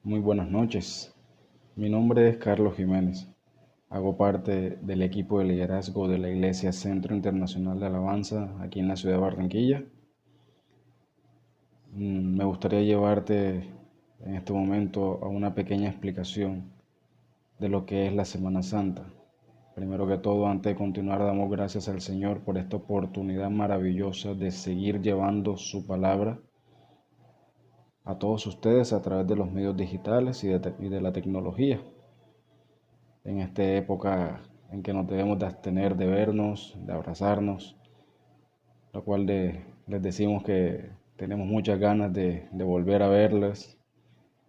Muy buenas noches. Mi nombre es Carlos Jiménez. Hago parte del equipo de liderazgo de la Iglesia Centro Internacional de Alabanza aquí en la ciudad de Barranquilla. Me gustaría llevarte en este momento a una pequeña explicación de lo que es la Semana Santa. Primero que todo, antes de continuar, damos gracias al Señor por esta oportunidad maravillosa de seguir llevando su palabra a todos ustedes a través de los medios digitales y de la tecnología. En esta época en que nos debemos de abstener de vernos, de abrazarnos, lo cual les decimos que tenemos muchas ganas de volver a verles,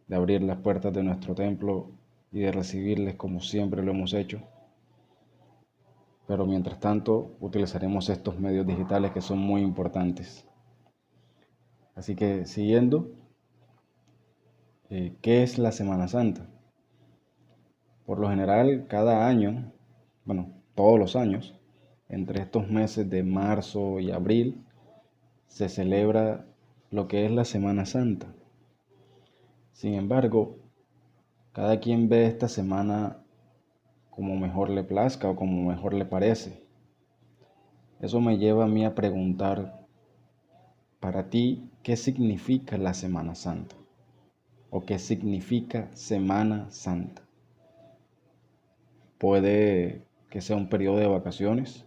de abrir las puertas de nuestro templo y de recibirles como siempre lo hemos hecho. Pero mientras tanto utilizaremos estos medios digitales que son muy importantes. Así que siguiendo, ¿qué es la Semana Santa? Por lo general, cada año, todos los años, entre estos meses de marzo y abril, se celebra lo que es la Semana Santa. Sin embargo, cada quien ve esta semana como mejor le plazca o como mejor le parece. Eso me lleva a mí a preguntar, para ti, ¿qué significa la Semana Santa? ¿O qué significa Semana Santa? Puede que sea un periodo de vacaciones.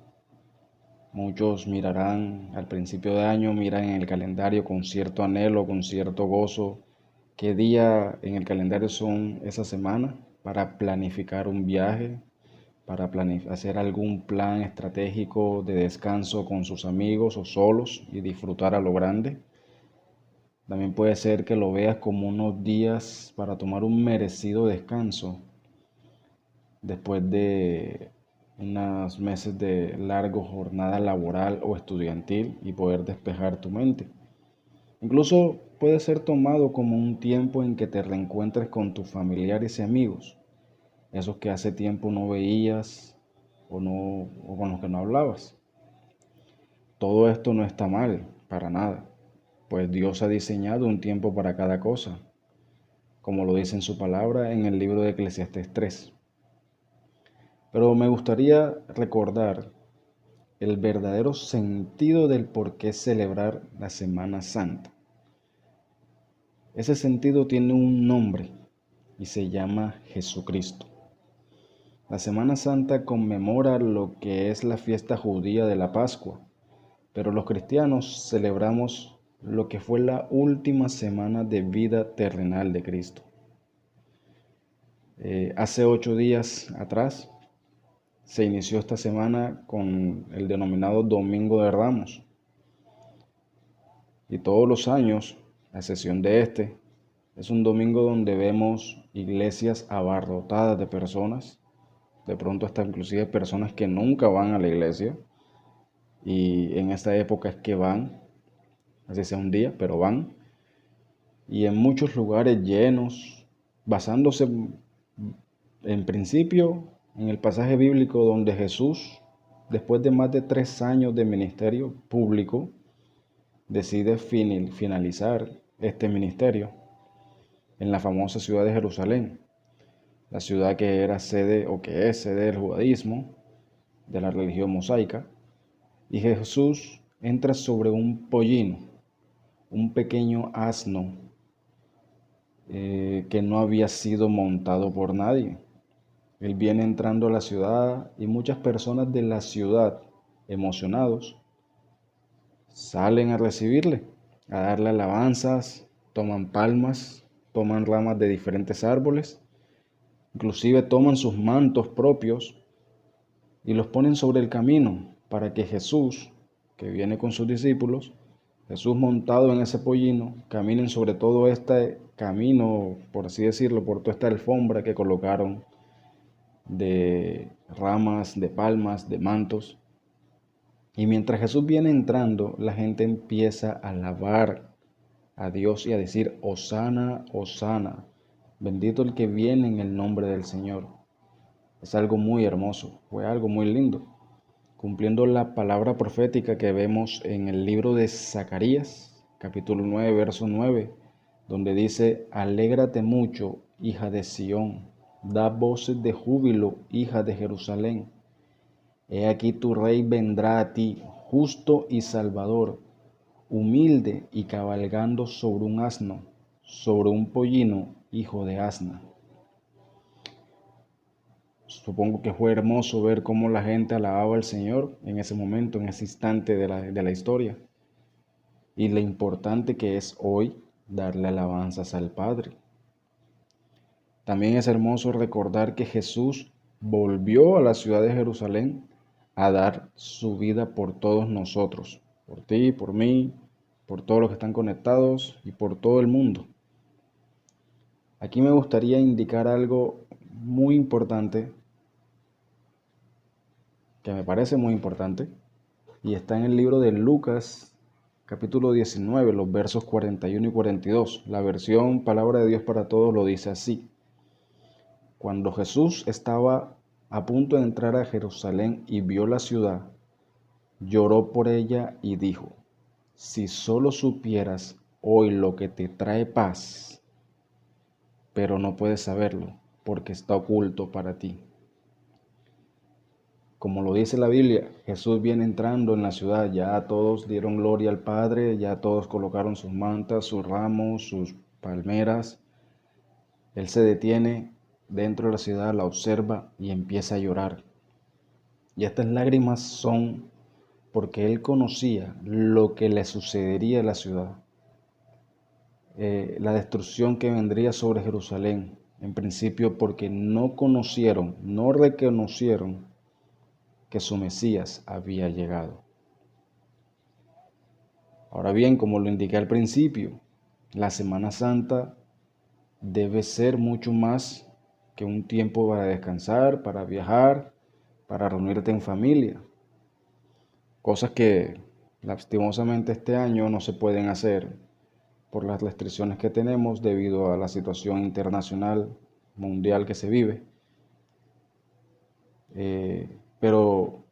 Muchos mirarán al principio de año, miran en el calendario con cierto anhelo, con cierto gozo, qué día en el calendario son esa semana para planificar un viaje, para hacer algún plan estratégico de descanso con sus amigos o solos y disfrutar a lo grande. También puede ser que lo veas como unos días para tomar un merecido descanso después de unos meses de larga jornada laboral o estudiantil y poder despejar tu mente. Incluso puede ser tomado como un tiempo en que te reencuentres con tus familiares y amigos, esos que hace tiempo no veías o con los que no hablabas. Todo esto no está mal, para nada, pues Dios ha diseñado un tiempo para cada cosa, como lo dice en su palabra en el libro de Eclesiastés 3. Pero me gustaría recordar el verdadero sentido del por qué celebrar la Semana Santa. Ese sentido tiene un nombre y se llama Jesucristo. La Semana Santa conmemora lo que es la fiesta judía de la Pascua, pero los cristianos celebramos lo que fue la última semana de vida terrenal de Cristo. Hace 8 días atrás se inició esta semana con el denominado Domingo de Ramos. Y todos los años, a excepción de este, es un domingo donde vemos iglesias abarrotadas de personas, de pronto hasta inclusive personas que nunca van a la iglesia, y en esta época es que van, así sea un día, pero van, y en muchos lugares llenos, basándose en principio en el pasaje bíblico donde Jesús, después de más de 3 años de ministerio público, decide finalizar este ministerio en la famosa ciudad de Jerusalén, la ciudad que era sede o que es sede del judaísmo, de la religión mosaica, y Jesús entra sobre un pollino, un pequeño asno que no había sido montado por nadie. Él viene entrando a la ciudad y muchas personas de la ciudad, emocionados, salen a recibirle, a darle alabanzas, toman palmas, toman ramas de diferentes árboles, inclusive toman sus mantos propios y los ponen sobre el camino para que Jesús, que viene con sus discípulos, Jesús montado en ese pollino, caminen sobre todo este camino, por así decirlo, por toda esta alfombra que colocaron de ramas, de palmas, de mantos. Y mientras Jesús viene entrando, la gente empieza a alabar a Dios y a decir, Hosana, Hosana, bendito el que viene en el nombre del Señor. Es algo muy hermoso, fue algo muy lindo, cumpliendo la palabra profética que vemos en el libro de Zacarías, capítulo 9, verso 9, donde dice: alégrate mucho, hija de Sión, da voces de júbilo, hija de Jerusalén. He aquí tu rey vendrá a ti, justo y salvador, humilde y cabalgando sobre un asno, sobre un pollino, hijo de asna. Supongo que fue hermoso ver cómo la gente alababa al Señor en ese momento, en ese instante de la historia. Y lo importante que es hoy darle alabanzas al Padre. También es hermoso recordar que Jesús volvió a la ciudad de Jerusalén a dar su vida por todos nosotros, por ti, por mí, por todos los que están conectados y por todo el mundo. Aquí me gustaría indicar algo muy importante, que me parece muy importante, y está en el libro de Lucas, capítulo 19, los versos 41 y 42. La versión Palabra de Dios para Todos lo dice así: cuando Jesús estaba a punto de entrar a Jerusalén y vio la ciudad, lloró por ella y dijo: si solo supieras hoy lo que te trae paz, pero no puedes saberlo porque está oculto para ti. Como lo dice la Biblia, Jesús viene entrando en la ciudad, ya todos dieron gloria al Padre, ya todos colocaron sus mantas, sus ramos, sus palmeras. Él se detiene dentro de la ciudad, la observa y empieza a llorar. Y estas lágrimas son porque él conocía lo que le sucedería a la ciudad, la destrucción que vendría sobre Jerusalén, en principio porque no conocieron, no reconocieron que su Mesías había llegado. Ahora bien, como lo indiqué al principio, la Semana Santa debe ser mucho más que un tiempo para descansar, para viajar, para reunirte en familia. Cosas que lastimosamente este año no se pueden hacer por las restricciones que tenemos debido a la situación internacional, mundial que se vive. Pero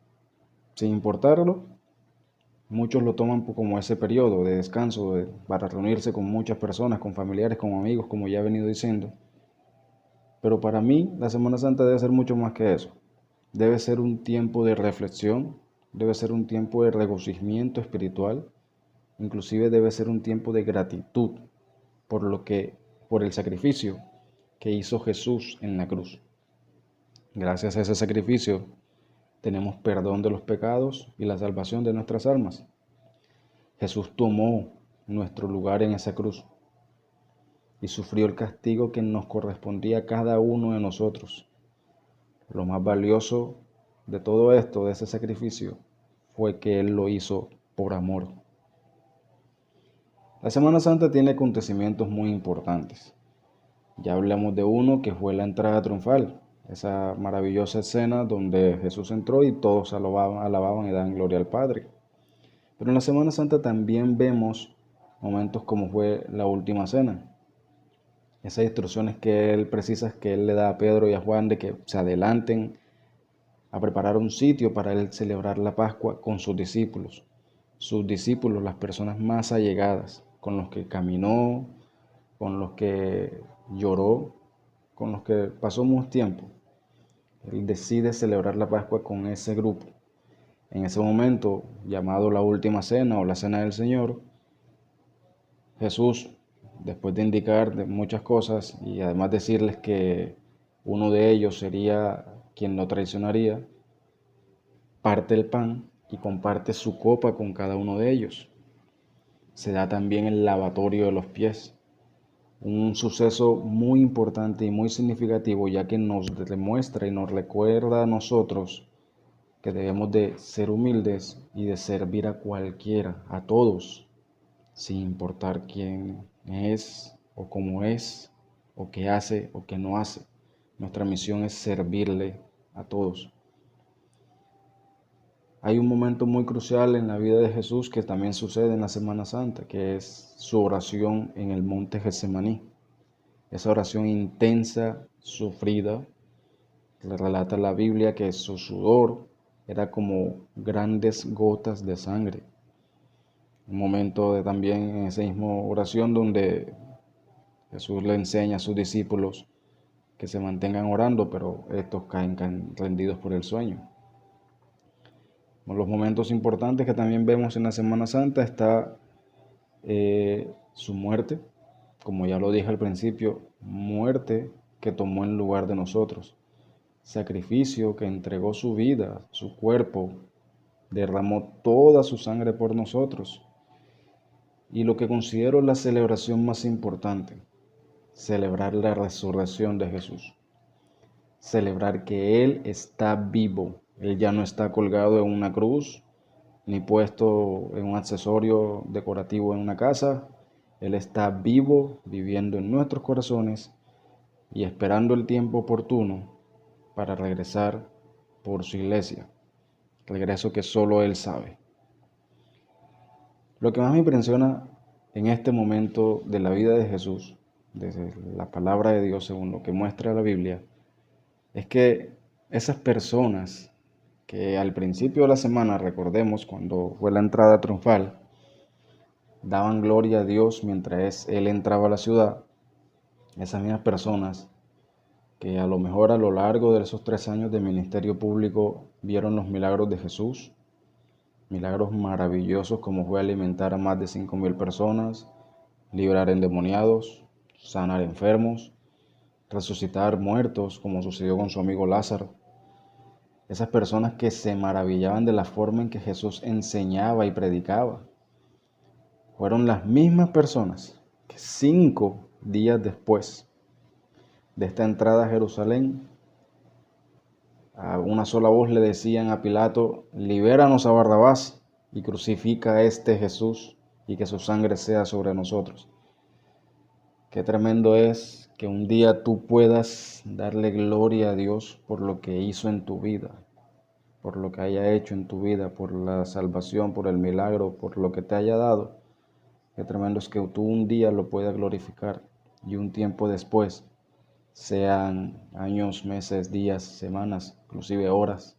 sin importarlo, muchos lo toman como ese periodo de descanso para reunirse con muchas personas, con familiares, con amigos, como ya he venido diciendo. Pero para mí la Semana Santa debe ser mucho más que eso. Debe ser un tiempo de reflexión, debe ser un tiempo de regocijamiento espiritual, inclusive debe ser un tiempo de gratitud por el sacrificio que hizo Jesús en la cruz. Gracias a ese sacrificio tenemos perdón de los pecados y la salvación de nuestras almas. Jesús tomó nuestro lugar en esa cruz y sufrió el castigo que nos correspondía a cada uno de nosotros. Lo más valioso de todo esto, de ese sacrificio, fue que Él lo hizo por amor. La Semana Santa tiene acontecimientos muy importantes. Ya hablamos de uno que fue la entrada triunfal, esa maravillosa escena donde Jesús entró y todos alababan y dan gloria al Padre. Pero en la Semana Santa también vemos momentos como fue la última cena. Esas instrucciones que Él precisa, que Él le da a Pedro y a Juan de que se adelanten a preparar un sitio para Él celebrar la Pascua con sus discípulos. Sus discípulos, las personas más allegadas, con los que caminó, con los que lloró, con los que pasó mucho tiempo. Él decide celebrar la Pascua con ese grupo. En ese momento, llamado la última cena o la cena del Señor, Jesús, después de indicar muchas cosas y además decirles que uno de ellos sería quien lo traicionaría, parte el pan y comparte su copa con cada uno de ellos. Se da también el lavatorio de los pies, un suceso muy importante y muy significativo, ya que nos demuestra y nos recuerda a nosotros que debemos de ser humildes y de servir a cualquiera, a todos, sin importar quién es o cómo es o qué hace o qué no hace. Nuestra misión es servirle a todos. Hay un momento muy crucial en la vida de Jesús que también sucede en la Semana Santa, que es su oración en el monte Getsemaní. Esa oración intensa, sufrida, le relata la Biblia que su sudor era como grandes gotas de sangre. Un momento también en esa misma oración donde Jesús le enseña a sus discípulos que se mantengan orando, pero estos caen rendidos por el sueño. En los momentos importantes que también vemos en la Semana Santa está su muerte, como ya lo dije al principio, muerte que tomó en lugar de nosotros, sacrificio que entregó su vida, su cuerpo, derramó toda su sangre por nosotros. Y lo que considero la celebración más importante, celebrar la resurrección de Jesús, celebrar que Él está vivo, Él ya no está colgado en una cruz, ni puesto en un accesorio decorativo en una casa. Él está vivo, viviendo en nuestros corazones y esperando el tiempo oportuno para regresar por su iglesia, regreso que solo Él sabe. Lo que más me impresiona en este momento de la vida de Jesús, desde la palabra de Dios según lo que muestra la Biblia, es que esas personas que al principio de la semana, recordemos cuando fue la entrada triunfal, daban gloria a Dios mientras Él entraba a la ciudad, esas mismas personas que a lo mejor a lo largo de esos 3 años de ministerio público vieron los milagros de Jesús, milagros maravillosos como fue alimentar a más de 5,000 personas, librar endemoniados, sanar enfermos, resucitar muertos como sucedió con su amigo Lázaro. Esas personas que se maravillaban de la forma en que Jesús enseñaba y predicaba, fueron las mismas personas que 5 días después de esta entrada a Jerusalén, a una sola voz le decían a Pilato: libéranos a Barrabás y crucifica a este Jesús y que su sangre sea sobre nosotros. Qué tremendo es que un día tú puedas darle gloria a Dios por lo que hizo en tu vida, por lo que haya hecho en tu vida, por la salvación, por el milagro, por lo que te haya dado. Qué tremendo es que tú un día lo puedas glorificar y un tiempo después, sean años, meses, días, semanas, inclusive horas,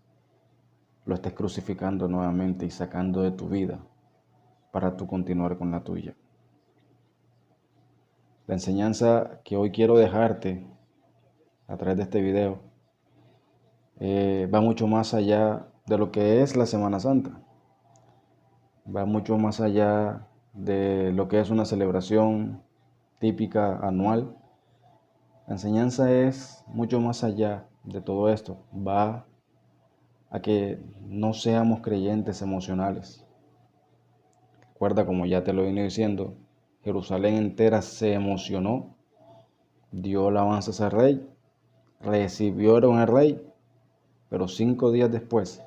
lo estés crucificando nuevamente y sacando de tu vida para tú continuar con la tuya. La enseñanza que hoy quiero dejarte a través de este video va mucho más allá de lo que es la Semana Santa. Va mucho más allá de lo que es una celebración típica anual. La enseñanza es mucho más allá de todo esto. Va a que no seamos creyentes emocionales. Recuerda, como ya te lo vine diciendo, Jerusalén entera se emocionó, dio alabanzas al rey, recibieron al rey, pero 5 días después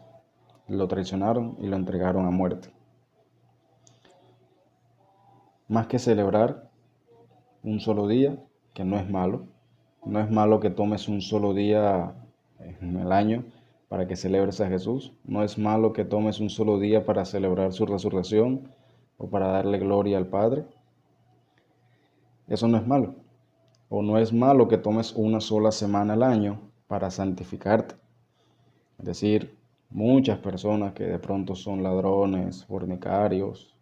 lo traicionaron y lo entregaron a muerte. Más que celebrar un solo día, que no es malo, no es malo que tomes un solo día en el año para que celebres a Jesús, no es malo que tomes un solo día para celebrar su resurrección o para darle gloria al Padre. Eso no es malo. O no es malo que tomes una sola semana al año para santificarte. Es decir, muchas personas que de pronto son ladrones, fornicarios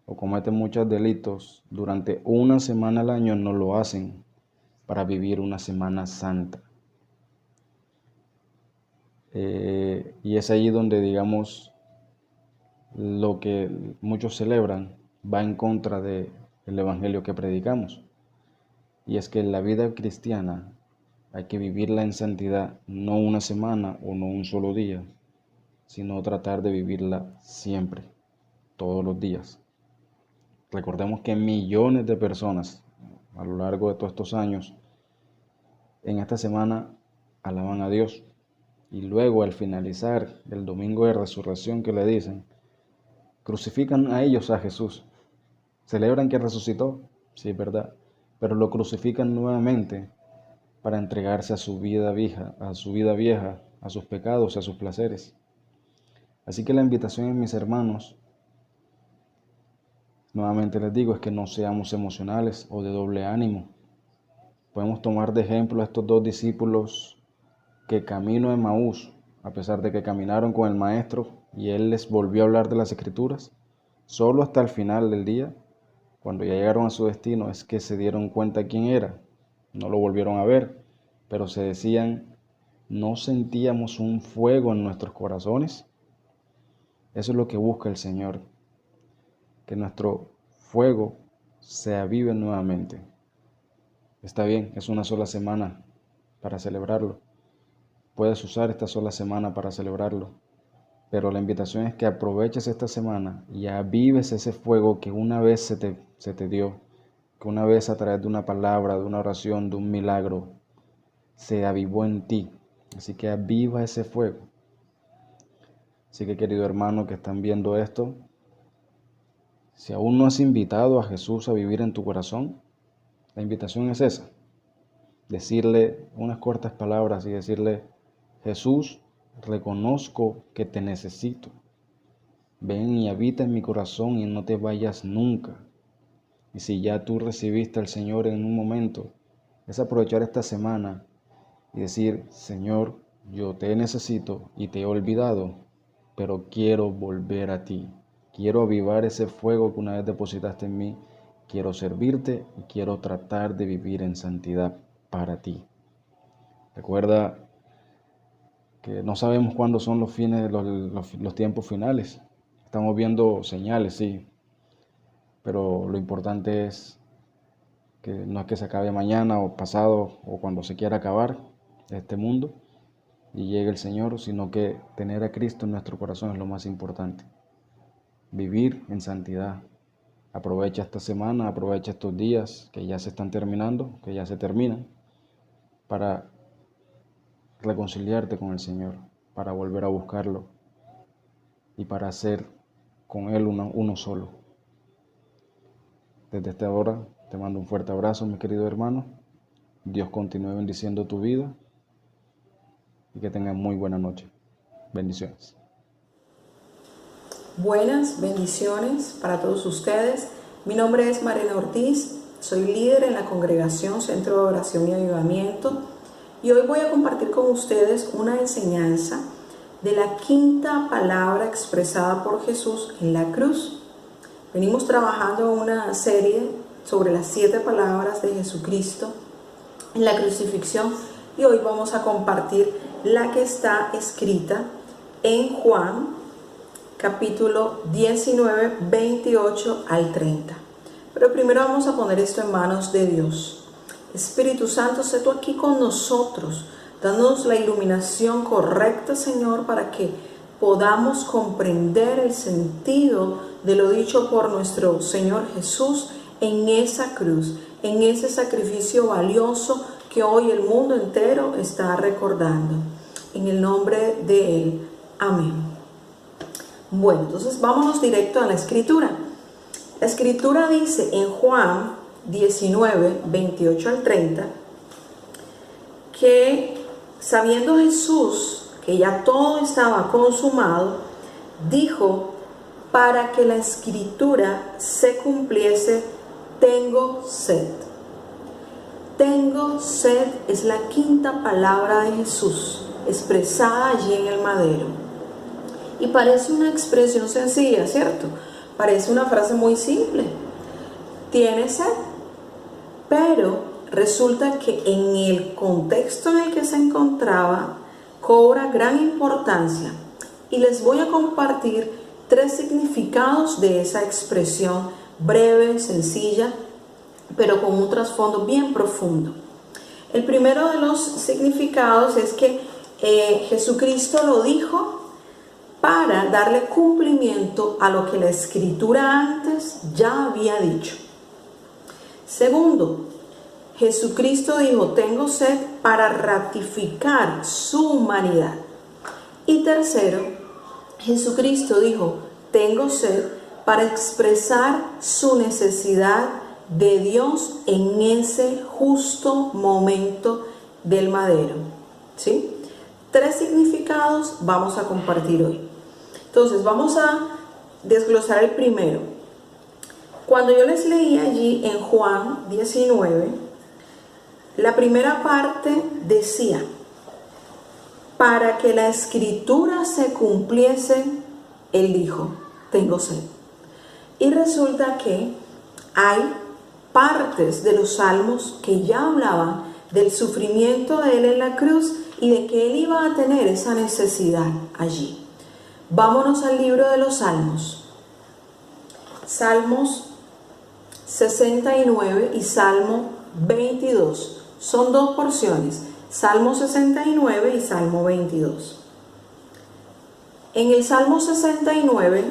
o cometen muchos delitos durante una semana al año no lo hacen para vivir una semana santa. Y es ahí donde, digamos, lo que muchos celebran va en contra del evangelio que predicamos. Y es que la vida cristiana hay que vivirla en santidad, no una semana o no un solo día, sino tratar de vivirla siempre, todos los días. Recordemos que millones de personas a lo largo de todos estos años en esta semana alaban a Dios. Y luego al finalizar el domingo de resurrección que le dicen, crucifican a ellos a Jesús. Celebran que resucitó, sí es verdad, pero lo crucifican nuevamente para entregarse a su vida vieja, a sus pecados, a sus placeres. Así que la invitación, mis hermanos, nuevamente les digo, es que no seamos emocionales o de doble ánimo. Podemos tomar de ejemplo a estos 2 discípulos que camino a Emaús, a pesar de que caminaron con el maestro y él les volvió a hablar de las escrituras, solo hasta el final del día, Cuando ya llegaron a su destino es que se dieron cuenta quién era. No lo volvieron a ver, pero se decían, ¿no sentíamos un fuego en nuestros corazones? Eso es lo que busca el Señor, que nuestro fuego se avive nuevamente. Está bien, es una sola semana para celebrarlo. Puedes usar esta sola semana para celebrarlo. Pero la invitación es que aproveches esta semana y avives ese fuego que una vez se te dio, que una vez a través de una palabra, de una oración, de un milagro, se avivó en ti. Así que aviva ese fuego. Así que, querido hermano que están viendo esto, si aún no has invitado a Jesús a vivir en tu corazón, la invitación es esa. Decirle unas cortas palabras y decirle, Jesús, reconozco que te necesito. Ven y habita en mi corazón y no te vayas nunca. Y si ya tú recibiste al Señor en un momento, es aprovechar esta semana y decir, Señor, yo te necesito y te he olvidado, pero quiero volver a ti. Quiero avivar ese fuego que una vez depositaste en mí. Quiero servirte y quiero tratar de vivir en santidad para ti. Recuerda que no sabemos cuándo son los tiempos finales. Estamos viendo señales, sí, pero lo importante es que no es que se acabe mañana o pasado o cuando se quiera acabar este mundo y llegue el Señor, sino que tener a Cristo en nuestro corazón es lo más importante. Vivir en santidad. Aprovecha esta semana, aprovecha estos días que ya se están terminando, que ya se terminan, para reconciliarte con el Señor, para volver a buscarlo y para hacer con Él uno solo. Desde esta hora te mando un fuerte abrazo, mi querido hermano. Dios continúe bendiciendo tu vida y que tengas muy buena noche. Bendiciones. Buenas bendiciones para todos ustedes. Mi nombre es Marina Ortiz, soy líder en la congregación Centro de Oración y Avivamiento y hoy voy a compartir con ustedes una enseñanza de la quinta palabra expresada por Jesús en la cruz. Venimos trabajando una serie sobre las 7 palabras de Jesucristo en la crucifixión y hoy vamos a compartir la que está escrita en Juan capítulo 19, 28 al 30. Pero primero vamos a poner esto en manos de Dios. Espíritu Santo, sé tú aquí con nosotros, dándonos la iluminación correcta, Señor, para que podamos comprender el sentido de lo dicho por nuestro Señor Jesús en esa cruz, en ese sacrificio valioso que hoy el mundo entero está recordando. En el nombre de Él. Amén. Bueno, entonces vámonos directo a la escritura. La escritura dice en Juan 19, 28 al 30, que sabiendo Jesús que ya todo estaba consumado, dijo, para que la escritura se cumpliese, tengo sed. Tengo sed es la quinta palabra de Jesús, expresada allí en el madero. Y parece una expresión sencilla, ¿cierto? Parece una frase muy simple. ¿Tienes sed? Pero resulta que en el contexto en el que se encontraba, cobra gran importancia. Y les voy a compartir 3 significados de esa expresión breve, sencilla, pero con un trasfondo bien profundo. El primero de los significados es que Jesucristo lo dijo para darle cumplimiento a lo que la escritura antes ya había dicho. Segundo, Jesucristo dijo, tengo sed para ratificar su humanidad. Y tercero, Jesucristo dijo, tengo sed para expresar su necesidad de Dios en ese justo momento del madero. ¿Sí? 3 significados vamos a compartir hoy. Entonces vamos a desglosar el primero. Cuando yo les leí allí en Juan 19, la primera parte decía, para que la escritura se cumpliese, Él dijo, tengo sed. Y resulta que hay partes de los salmos que ya hablaban del sufrimiento de Él en la cruz y de que Él iba a tener esa necesidad allí. Vámonos al libro de los Salmos. Salmos 69 y Salmo 22. Son dos porciones, Salmo 69 y Salmo 22. En el Salmo 69,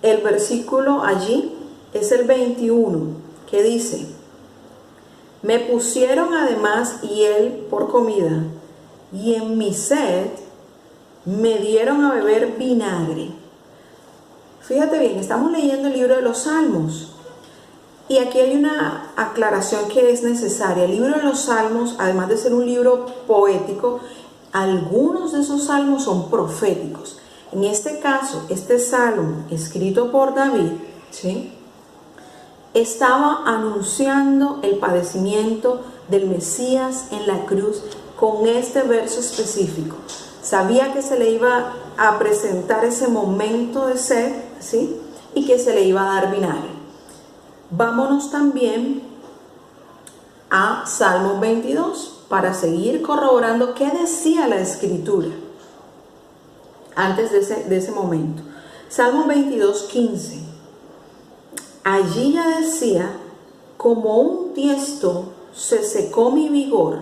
el versículo allí es el 21, que dice: me pusieron además hiel por comida, y en mi sed me dieron a beber vinagre. Fíjate bien, estamos leyendo el libro de los Salmos. Y aquí hay una aclaración que es necesaria. El libro de los Salmos, además de ser un libro poético, algunos de esos salmos son proféticos. En este caso, este salmo escrito por David, ¿sí?, estaba anunciando el padecimiento del Mesías en la cruz con este verso específico. Sabía que se le iba a presentar ese momento de sed, ¿sí?, y que se le iba a dar vinagre. Vámonos también a Salmo 22 para seguir corroborando qué decía la Escritura antes de ese momento. Salmo 22, 15. Allí ya decía: como un tiesto se secó mi vigor,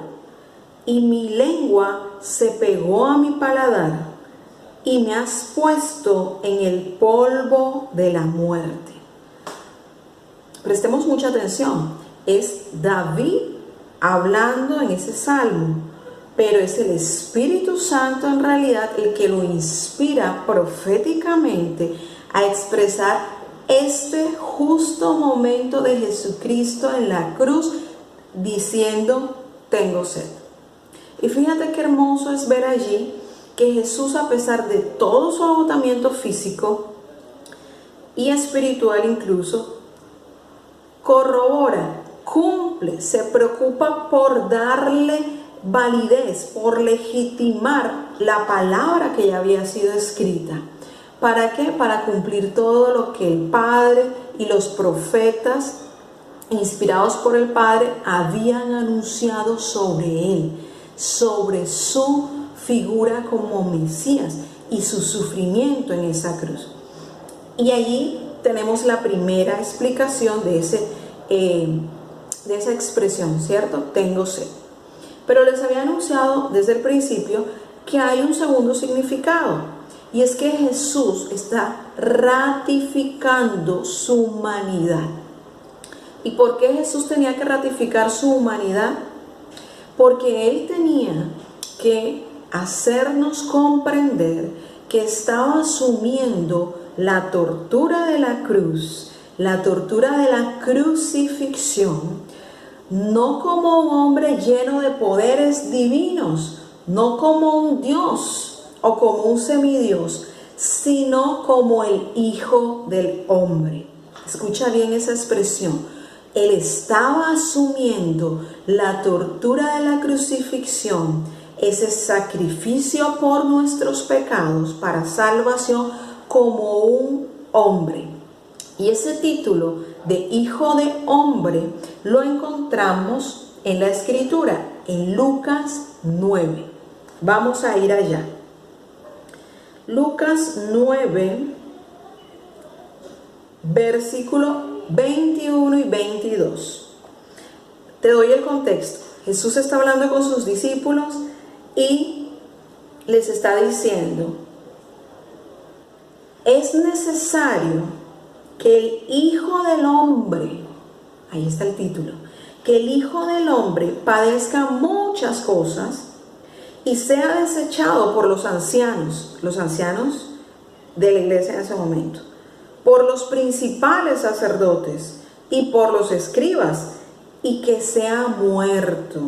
y mi lengua se pegó a mi paladar, y me has puesto en el polvo de la muerte. Prestemos mucha atención. Es David hablando en ese salmo, pero es el Espíritu Santo en realidad el que lo inspira proféticamente a expresar este justo momento de Jesucristo en la cruz, diciendo: tengo sed. Y fíjate qué hermoso es ver allí que Jesús, a pesar de todo su agotamiento físico y espiritual incluso, corrobora, cumple, se preocupa por darle validez, por legitimar la palabra que ya había sido escrita. ¿Para qué? Para cumplir todo lo que el Padre y los profetas, inspirados por el Padre, habían anunciado sobre Él, sobre su figura como Mesías y su sufrimiento en esa cruz. Y allí tenemos la primera explicación de esa expresión, ¿cierto? Tengo sed. Pero les había anunciado desde el principio que hay un segundo significado, y es que Jesús está ratificando su humanidad. ¿Y por qué Jesús tenía que ratificar su humanidad? Porque Él tenía que hacernos comprender que estaba asumiendo la tortura de la cruz, la tortura de la crucifixión, no como un hombre lleno de poderes divinos, no como un Dios o como un semidios, sino como el Hijo del Hombre. Escucha bien esa expresión. Él estaba asumiendo la tortura de la crucifixión, ese sacrificio por nuestros pecados para salvación, como un hombre. Y ese título de Hijo de Hombre lo encontramos en la Escritura, en Lucas 9. Vamos a ir allá. Lucas 9, versículo 21 y 22. Te doy el contexto. Jesús está hablando con sus discípulos y les está diciendo: es necesario que el Hijo del Hombre, ahí está el título, que el Hijo del Hombre padezca muchas cosas y sea desechado por los ancianos de la iglesia en ese momento, por los principales sacerdotes y por los escribas, y que sea muerto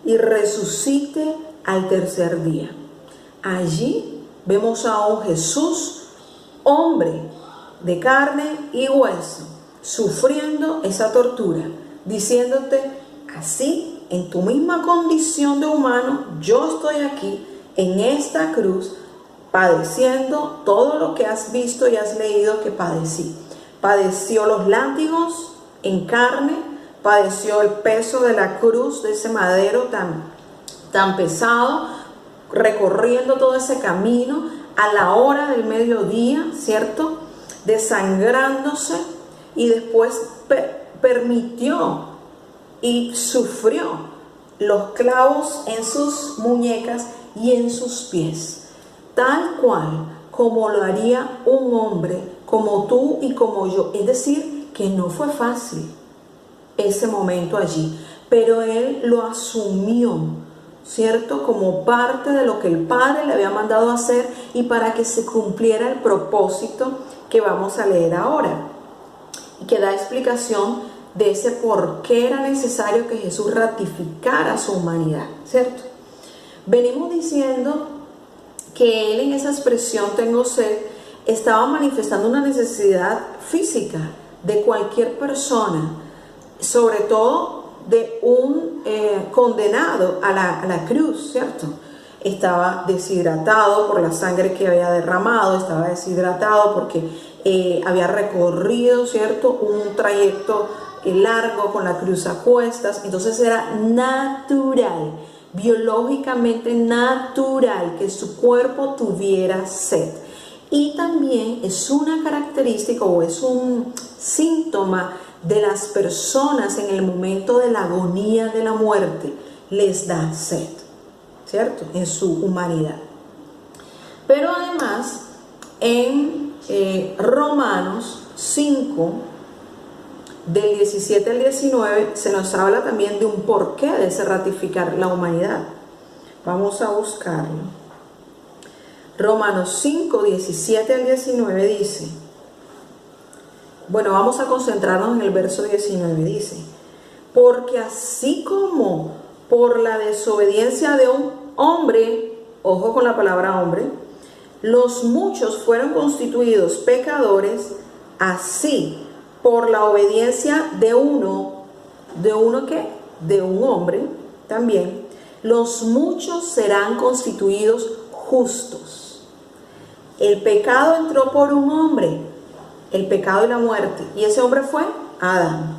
y resucite al tercer día. Allí vemos a un Jesús, hombre de carne y hueso, sufriendo esa tortura, diciéndote: así, en tu misma condición de humano, yo estoy aquí en esta cruz padeciendo todo lo que has visto y has leído que padecí. Padeció los látigos, en carne, padeció el peso de la cruz, de ese madero tan pesado, recorriendo todo ese camino a la hora del mediodía, ¿cierto? Desangrándose, y después permitió y sufrió los clavos en sus muñecas y en sus pies, tal cual como lo haría un hombre como tú y como yo. Es decir, que no fue fácil ese momento allí, pero él lo asumió, ¿cierto? Como parte de lo que el Padre le había mandado hacer y para que se cumpliera el propósito que vamos a leer ahora, y que da explicación de ese por qué era necesario que Jesús ratificara su humanidad, ¿cierto? Venimos diciendo que él, en esa expresión tengo sed, estaba manifestando una necesidad física de cualquier persona, sobre todo de un condenado a la cruz, ¿cierto? Estaba deshidratado por la sangre que había derramado, estaba deshidratado porque había recorrido, ¿cierto?, un trayecto largo con la cruz a cuestas. Entonces era natural, biológicamente natural, que su cuerpo tuviera sed. Y también es una característica o es un síntoma de las personas en el momento de la agonía de la muerte, les da sed, ¿cierto?, en su humanidad. Pero además en Romanos 5, del 17 al 19, se nos habla también de un porqué de ese ratificar la humanidad. Vamos a buscarlo. Romanos 5, 17 al 19 dice, bueno, vamos a concentrarnos en el verso 19, dice, porque así como por la desobediencia de un hombre, ojo con la palabra hombre, los muchos fueron constituidos pecadores, así por la obediencia de uno ¿qué? De un hombre también, los muchos serán constituidos justos. El pecado entró por un hombre, el pecado y la muerte, y ese hombre fue Adán.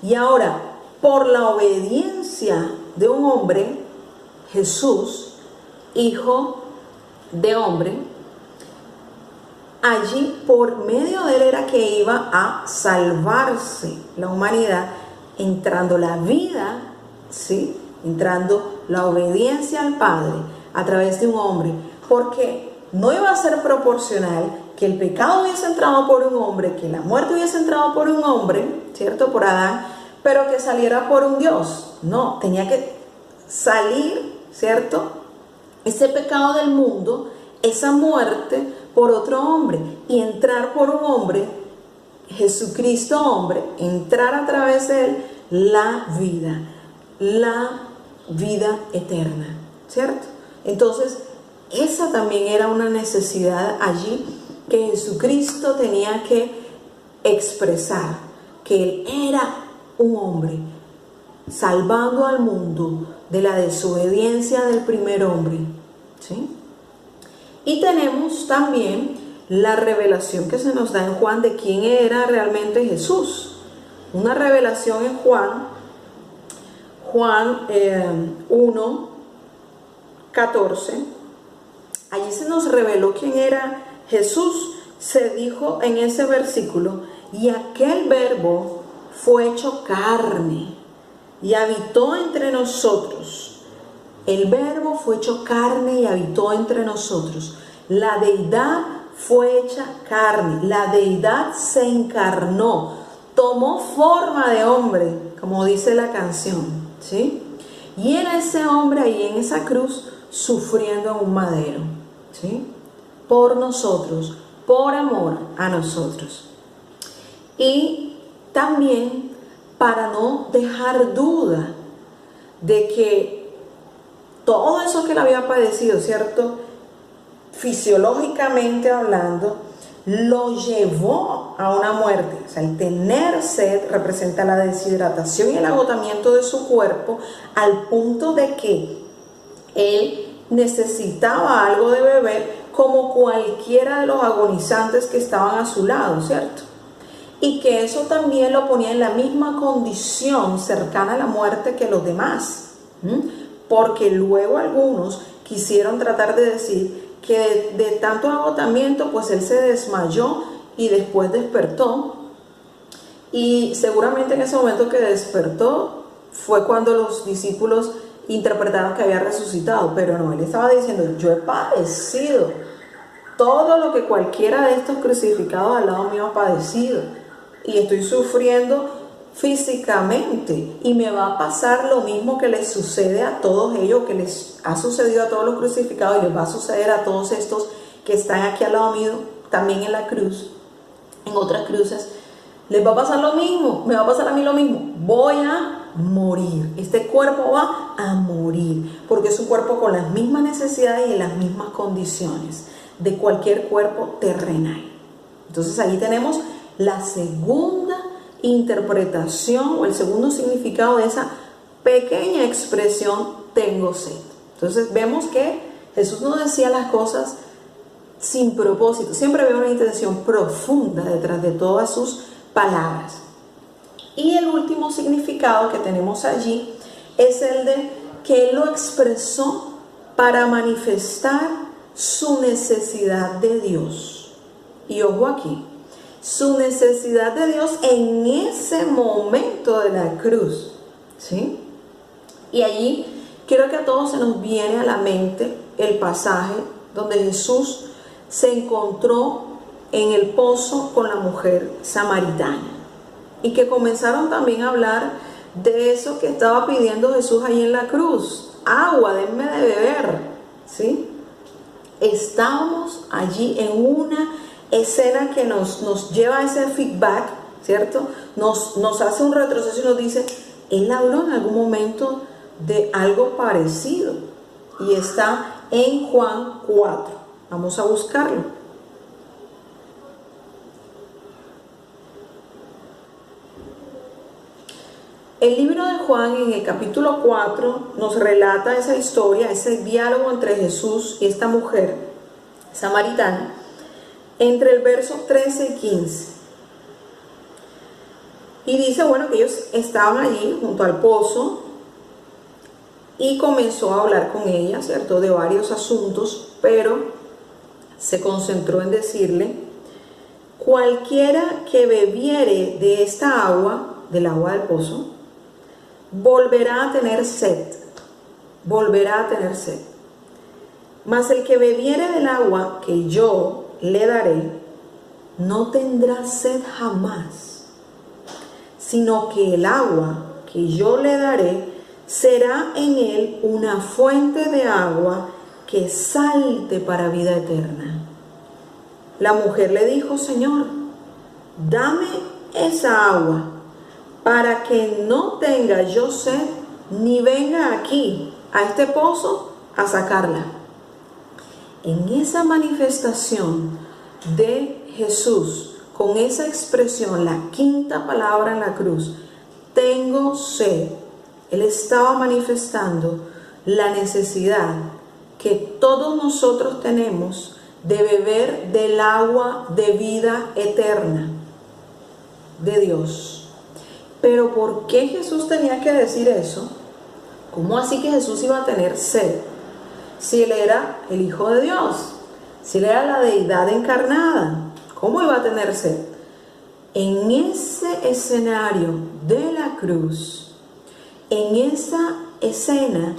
Y ahora, por la obediencia de un hombre, Jesús, hijo de hombre, allí por medio de él era que iba a salvarse la humanidad, entrando la vida, ¿sí?, entrando la obediencia al Padre a través de un hombre, porque no iba a ser proporcional que el pecado hubiese entrado por un hombre, que la muerte hubiese entrado por un hombre, ¿cierto?, por Adán, pero que saliera por un Dios. No, tenía que salir, ¿cierto?, ese pecado del mundo, esa muerte, por otro hombre, y entrar por un hombre, Jesucristo hombre, entrar a través de él la vida eterna, ¿cierto? Entonces, esa también era una necesidad allí que Jesucristo tenía que expresar, que él era un hombre salvando al mundo de la desobediencia del primer hombre, ¿sí? Y tenemos también la revelación que se nos da en Juan de quién era realmente Jesús. Una revelación en Juan 1, 14. Allí se nos reveló quién era Jesús. Se dijo en ese versículo, y aquel verbo fue hecho carne y habitó entre nosotros. El verbo fue hecho carne y habitó entre nosotros. La deidad fue hecha carne, la deidad se encarnó, tomó forma de hombre, como dice la canción, ¿sí? Y era ese hombre ahí en esa cruz sufriendo en un madero, ¿sí?, por nosotros, por amor a nosotros. Y también para no dejar duda de que todo eso que él había padecido, ¿cierto?, fisiológicamente hablando, lo llevó a una muerte. O sea, el tener sed representa la deshidratación y el agotamiento de su cuerpo, al punto de que él necesitaba algo de beber, como cualquiera de los agonizantes que estaban a su lado, ¿cierto? y que eso también lo ponía en la misma condición cercana a la muerte que los demás. Porque luego algunos quisieron tratar de decir que de tanto agotamiento, pues él se desmayó y después despertó. Y seguramente en ese momento que despertó fue cuando los discípulos interpretaron que había resucitado, pero no, él estaba diciendo: yo he padecido todo lo que cualquiera de estos crucificados al lado mío ha padecido, y estoy sufriendo físicamente, y me va a pasar lo mismo que les sucede a todos ellos, que les ha sucedido a todos los crucificados, y les va a suceder a todos estos que están aquí al lado mío, también en la cruz, en otras cruces. Les va a pasar lo mismo, me va a pasar a mí lo mismo. Voy a morir, este cuerpo va a morir, porque es un cuerpo con las mismas necesidades y en las mismas condiciones de cualquier cuerpo terrenal. Entonces ahí tenemos la segunda interpretación o el segundo significado de esa pequeña expresión: tengo sed. Entonces vemos que Jesús no decía las cosas sin propósito, siempre había una intención profunda detrás de todas sus palabras. Y el último significado que tenemos allí es el de que Él lo expresó para manifestar su necesidad de Dios. Y ojo aquí, su necesidad de Dios en ese momento de la cruz, ¿sí? Y allí creo que a todos se nos viene a la mente el pasaje donde Jesús se encontró en el pozo con la mujer samaritana, y que comenzaron también a hablar de eso que estaba pidiendo Jesús ahí en la cruz: agua, denme de beber, ¿sí? Estábamos allí en una escena que nos lleva a ese feedback, ¿cierto? Nos hace un retroceso y nos dice: Él habló en algún momento de algo parecido, y está en Juan 4. Vamos a buscarlo. El libro de Juan, en el capítulo 4, nos relata esa historia, ese diálogo entre Jesús y esta mujer samaritana, entre el verso 13 y 15. Y dice, bueno, que ellos estaban allí junto al pozo, y comenzó a hablar con ella, ¿cierto?, de varios asuntos, pero se concentró en decirle: cualquiera que bebiere de esta agua, del agua del pozo, volverá a tener sed, mas el que bebiere del agua que yo le daré, no tendrá sed jamás, sino que el agua que yo le daré será en él una fuente de agua que salte para vida eterna. La mujer le dijo: Señor, dame esa agua, para que no tenga yo sed, ni venga aquí a este pozo a sacarla. En esa manifestación de Jesús, con esa expresión, la quinta palabra en la cruz, tengo sed, Él estaba manifestando la necesidad que todos nosotros tenemos de beber del agua de vida eterna de Dios. Pero ¿por qué Jesús tenía que decir eso? ¿Cómo así que Jesús iba a tener sed? Si Él era el Hijo de Dios, si Él era la deidad encarnada, ¿cómo iba a tener sed? En ese escenario de la cruz, en esa escena,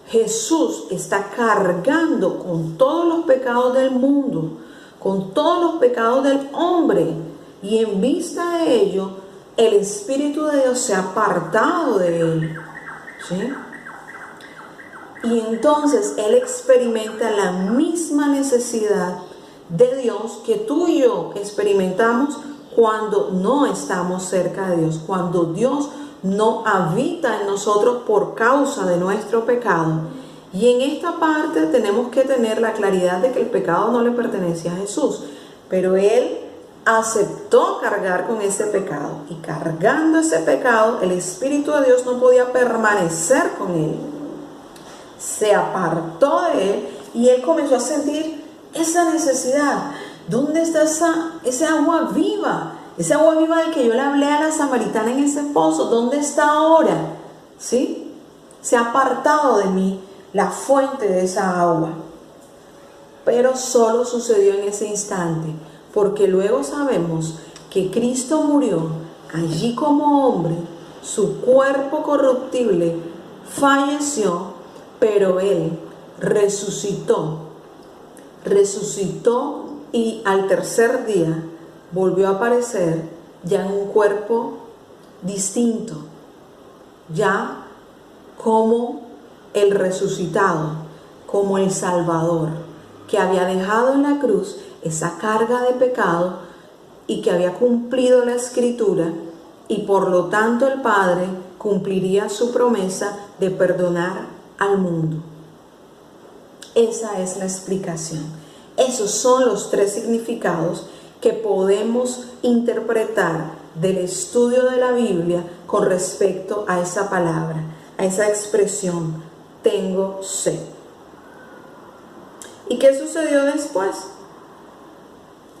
Jesús está cargando con todos los pecados del mundo, con todos los pecados del hombre, y en vista de ello, el Espíritu de Dios se ha apartado de él, ¿sí? Y entonces Él experimenta la misma necesidad de Dios que tú y yo experimentamos cuando no estamos cerca de Dios, cuando Dios no habita en nosotros por causa de nuestro pecado. Y en esta parte tenemos que tener la claridad de que el pecado no le pertenece a Jesús, pero Él aceptó cargar con ese pecado, y cargando ese pecado, el Espíritu de Dios no podía permanecer con Él. Se apartó de Él, y Él comenzó a sentir esa necesidad. ¿Dónde está esa agua viva Ese agua viva del que yo le hablé a la samaritana en ese pozo, ¿dónde está ahora? ¿Sí? Se ha apartado de mí la fuente de esa agua. Pero solo sucedió en ese instante, porque luego sabemos que Cristo murió allí como hombre, su cuerpo corruptible falleció, pero Él resucitó y al tercer día volvió a aparecer ya en un cuerpo distinto, ya como el resucitado, como el Salvador, que había dejado en la cruz esa carga de pecado y que había cumplido la Escritura, y por lo tanto el Padre cumpliría su promesa de perdonar al mundo. Esa es la explicación. Esos son los tres significados que podemos interpretar del estudio de la Biblia con respecto a esa palabra, a esa expresión, tengo sed. ¿Y qué sucedió después?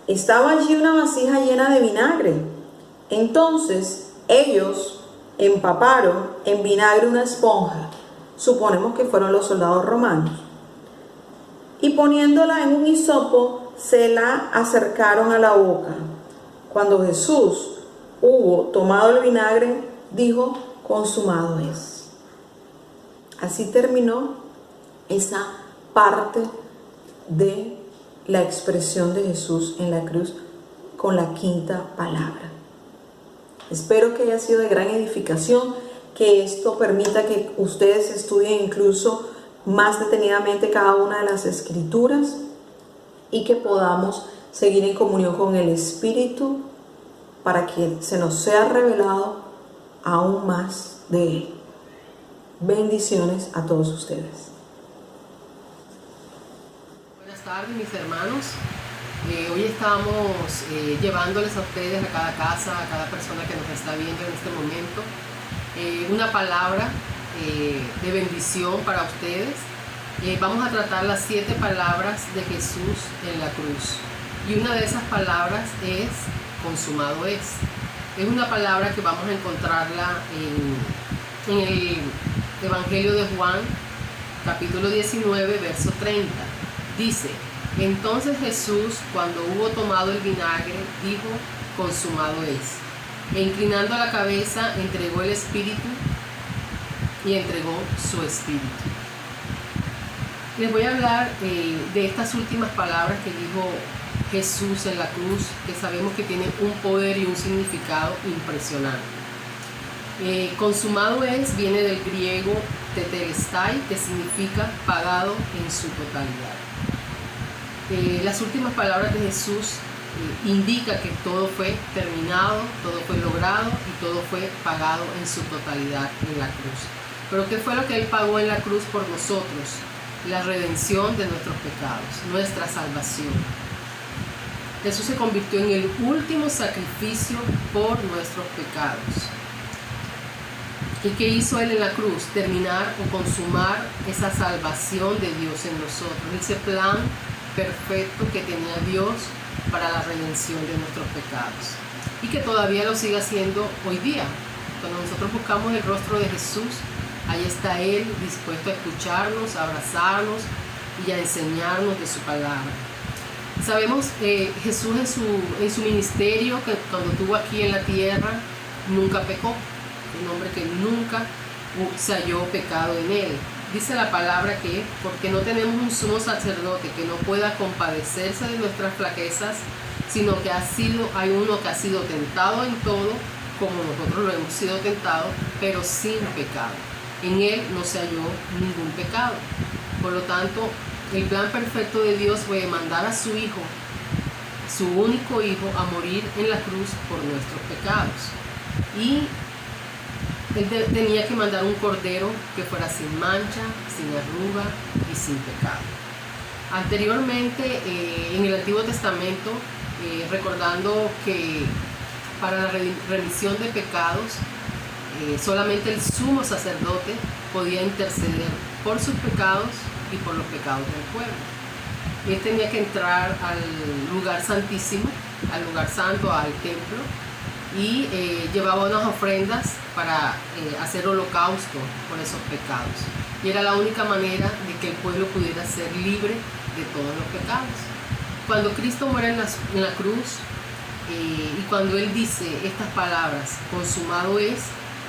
Estaba allí una vasija llena de vinagre. Entonces ellos empaparon en vinagre una esponja. Suponemos que fueron los soldados romanos. Y poniéndola en un hisopo, se la acercaron a la boca. Cuando Jesús hubo tomado el vinagre, dijo, consumado es. Así terminó esa parte de la expresión de Jesús en la cruz con la quinta palabra. Espero que haya sido de gran edificación, que esto permita que ustedes estudien incluso más detenidamente cada una de las escrituras y que podamos seguir en comunión con el Espíritu para que se nos sea revelado aún más de Él. Bendiciones a todos ustedes. Buenas tardes, mis hermanos. Hoy estamos llevándoles a ustedes, a cada casa, a cada persona que nos está viendo en este momento, una palabra de bendición para ustedes. Vamos a tratar las 7 palabras de Jesús en la cruz. Y una de esas palabras es consumado es. Es una palabra que vamos a encontrarla en el Evangelio de Juan, capítulo 19, verso 30. Dice: entonces Jesús, cuando hubo tomado el vinagre, dijo, consumado es. E inclinando la cabeza, entregó el espíritu y entregó su espíritu. Les voy a hablar de estas últimas palabras que dijo Jesús en la cruz, que sabemos que tienen un poder y un significado impresionante. Consumado es viene del griego tetelestai, que significa pagado en su totalidad. Las últimas palabras de Jesús indica que todo fue terminado, todo fue logrado y todo fue pagado en su totalidad en la cruz. Pero ¿qué fue lo que Él pagó en la cruz por nosotros? La redención de nuestros pecados, nuestra salvación. Jesús se convirtió en el último sacrificio por nuestros pecados. ¿Y qué hizo Él en la cruz? Terminar o consumar esa salvación de Dios en nosotros, ese plan perfecto que tenía Dios para la redención de nuestros pecados y que todavía lo sigue haciendo hoy día. Cuando nosotros buscamos el rostro de Jesús, ahí está Él dispuesto a escucharnos, a abrazarnos y a enseñarnos de su palabra. Sabemos que Jesús en su ministerio, que cuando estuvo aquí en la tierra, nunca pecó. Un hombre que nunca se halló pecado en Él. Dice la palabra que porque no tenemos un sumo sacerdote que no pueda compadecerse de nuestras flaquezas, sino que hay uno que ha sido tentado en todo, como nosotros lo hemos sido tentados, pero sin pecado. En Él no se halló ningún pecado. Por lo tanto, el plan perfecto de Dios fue mandar a su Hijo, su único Hijo, a morir en la cruz por nuestros pecados. Y Él tenía que mandar un cordero que fuera sin mancha, sin arruga y sin pecado. Anteriormente, en el Antiguo Testamento, recordando que para la remisión de pecados, solamente el sumo sacerdote podía interceder por sus pecados y por los pecados del pueblo. Él tenía que entrar al lugar santísimo, al lugar santo, al templo, y llevaba unas ofrendas para hacer holocausto por esos pecados. Y era la única manera de que el pueblo pudiera ser libre de todos los pecados. Cuando Cristo muere en la cruz y cuando Él dice estas palabras, consumado es,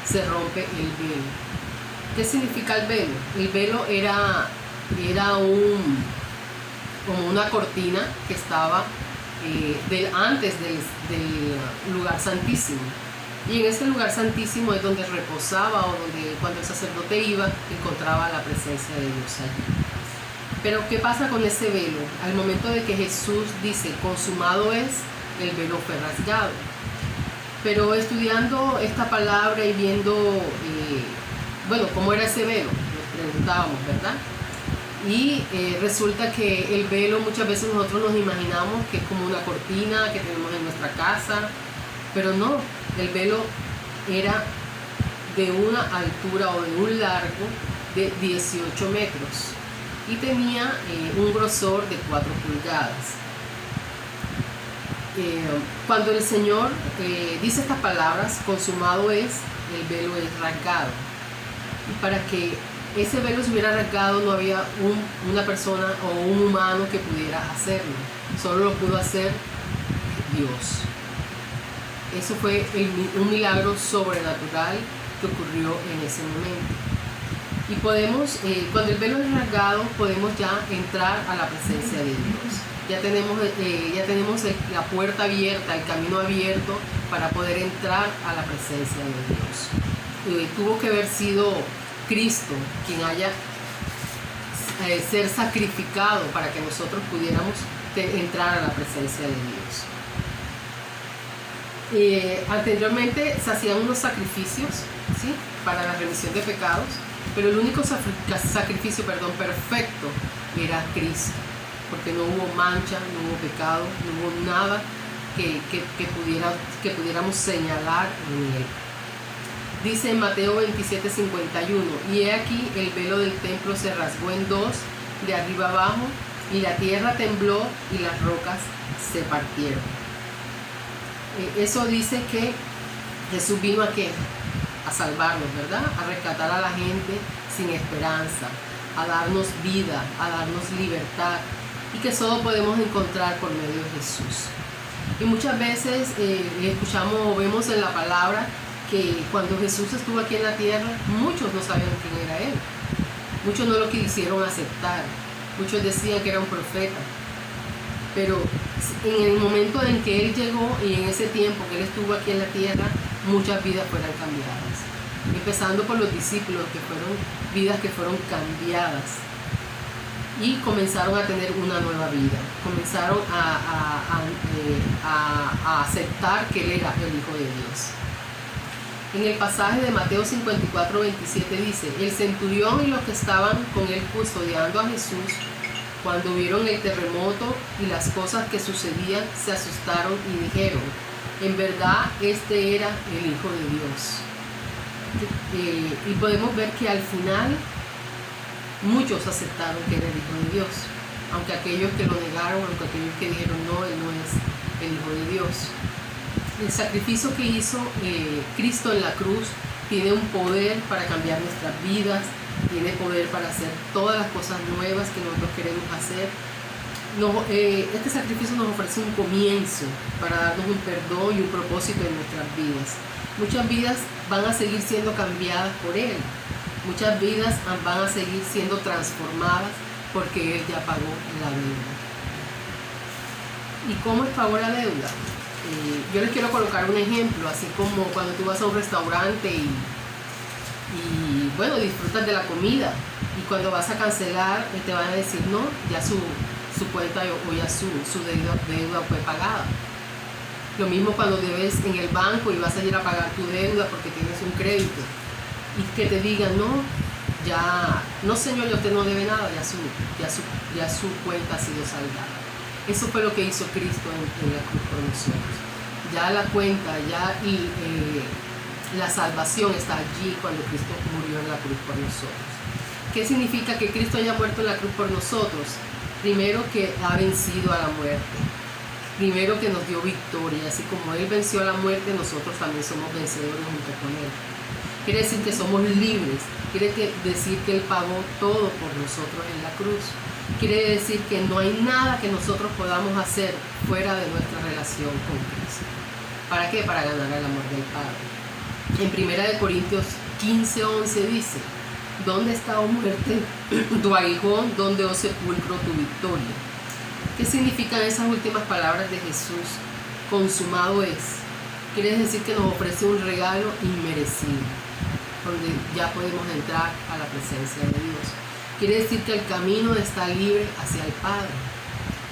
se rompe el velo. ¿Qué significa el velo? El velo era como una cortina que estaba antes del lugar santísimo. Y en ese lugar santísimo es donde reposaba, o donde cuando el sacerdote iba encontraba la presencia de Dios allí. Pero ¿qué pasa con ese velo? Al momento de que Jesús dice consumado es, el velo fue rasgado. Pero estudiando esta palabra y viendo cómo era ese velo, nos preguntábamos, ¿verdad? Y resulta que el velo muchas veces nosotros nos imaginamos que es como una cortina que tenemos en nuestra casa, pero no, el velo era de una altura o de un largo de 18 metros y tenía un grosor de 4 pulgadas. Cuando el Señor dice estas palabras, consumado es, el velo es rasgado. Y para que ese velo se hubiera rasgado no había una persona o un humano que pudiera hacerlo, solo lo pudo hacer Dios. Eso fue un milagro sobrenatural que ocurrió en ese momento. Y podemos, cuando el velo es rasgado, podemos ya entrar a la presencia de Dios. Ya tenemos la puerta abierta, el camino abierto para poder entrar a la presencia de Dios. Tuvo que haber sido Cristo quien haya ser sacrificado para que nosotros pudiéramos entrar a la presencia de Dios. Anteriormente se hacían unos sacrificios, ¿sí?, para la remisión de pecados, pero el único sacrificio perfecto era Cristo, porque no hubo mancha, no hubo pecado, no hubo nada que pudiéramos señalar en él. Dice en Mateo 27:51, y he aquí el velo del templo se rasgó en dos, de arriba abajo, y la tierra tembló y las rocas se partieron. Eso dice que Jesús vino a ¿qué? A salvarnos, ¿verdad? A rescatar a la gente sin esperanza, a darnos vida, a darnos libertad, y que solo podemos encontrar por medio de Jesús. Y muchas veces escuchamos o vemos en la palabra que cuando Jesús estuvo aquí en la tierra, muchos no sabían quién era Él. Muchos no lo quisieron aceptar. Muchos decían que era un profeta. Pero en el momento en que Él llegó y en ese tiempo que Él estuvo aquí en la tierra, muchas vidas fueron cambiadas. Empezando por los discípulos, que fueron vidas que fueron cambiadas. Y comenzaron a tener una nueva vida. Comenzaron a aceptar que Él era el Hijo de Dios. En el pasaje de Mateo 54:27 dice, el centurión y los que estaban con él custodiando a Jesús, cuando vieron el terremoto y las cosas que sucedían, se asustaron y dijeron, en verdad este era el Hijo de Dios. Y podemos ver que al final muchos aceptaron que era el Hijo de Dios, aunque aquellos que lo negaron, aunque aquellos que dijeron no, Él no es el Hijo de Dios. El sacrificio que hizo Cristo en la cruz tiene un poder para cambiar nuestras vidas, tiene poder para hacer todas las cosas nuevas que nosotros queremos hacer. Este sacrificio nos ofrece un comienzo para darnos un perdón y un propósito en nuestras vidas. Muchas vidas van a seguir siendo cambiadas por Él. Muchas vidas van a seguir siendo transformadas porque Él ya pagó la deuda. ¿Y cómo es pagó la deuda? Yo les quiero colocar un ejemplo, así como cuando tú vas a un restaurante y disfrutas de la comida, y cuando vas a cancelar te van a decir no, ya su cuenta o ya su deuda fue pagada. Lo mismo cuando debes en el banco y vas a ir a pagar tu deuda porque tienes un crédito, y que te digan no señor, usted no debe nada, ya su cuenta ha sido saldada. Eso fue lo que hizo Cristo en la cruz por nosotros. Ya la cuenta, la salvación está allí cuando Cristo murió en la cruz por nosotros. ¿Qué significa que Cristo haya muerto en la cruz por nosotros? Primero, que ha vencido a la muerte. Primero, que nos dio victoria, así como Él venció a la muerte, nosotros también somos vencedores junto con Él. Quiere decir que somos libres, quiere decir que Él pagó todo por nosotros en la cruz. Quiere decir que no hay nada que nosotros podamos hacer fuera de nuestra relación con Cristo. ¿Para qué? Para ganar el amor del Padre. En 1 Corintios 15:11 dice: ¿dónde está, oh muerte, tu aguijón? ¿Dónde, oh sepulcro, tu victoria? ¿Qué significan esas últimas palabras de Jesús? Consumado es. Quiere decir que nos ofrece un regalo inmerecido, donde ya podemos entrar a la presencia de Dios. Quiere decir que el camino está libre hacia el Padre.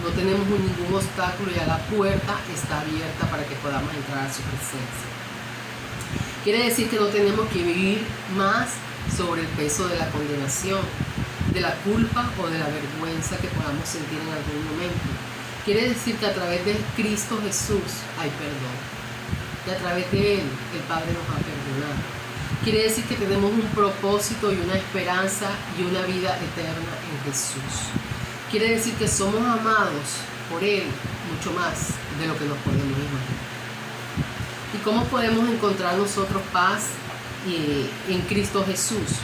No tenemos ningún obstáculo, ya la puerta está abierta para que podamos entrar a su presencia. Quiere decir que no tenemos que vivir más sobre el peso de la condenación, de la culpa o de la vergüenza que podamos sentir en algún momento. Quiere decir que a través de Cristo Jesús hay perdón. Y a través de Él el Padre nos ha perdonado. Quiere decir que tenemos un propósito y una esperanza y una vida eterna en Jesús. Quiere decir que somos amados por Él mucho más de lo que nos podemos imaginar. ¿Y cómo podemos encontrar nosotros paz en Cristo Jesús?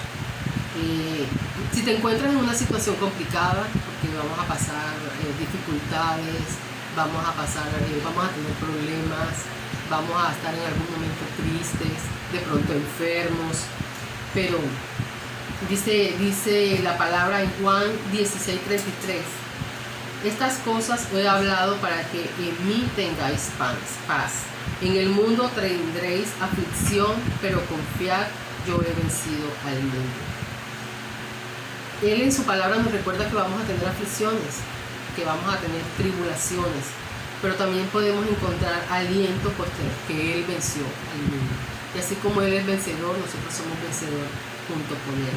Si te encuentras en una situación complicada, porque vamos a pasar dificultades, vamos a tener problemas, vamos a estar en algún momento tristes, de pronto enfermos, pero dice la palabra en Juan 16:33: estas cosas os he hablado para que en mí tengáis paz. En el mundo tendréis aflicción, pero confiad, yo he vencido al mundo. Él en su palabra nos recuerda que vamos a tener aflicciones, que vamos a tener tribulaciones, pero también podemos encontrar aliento porque Él venció al mundo. Y así como Él es vencedor, nosotros somos vencedores junto con Él.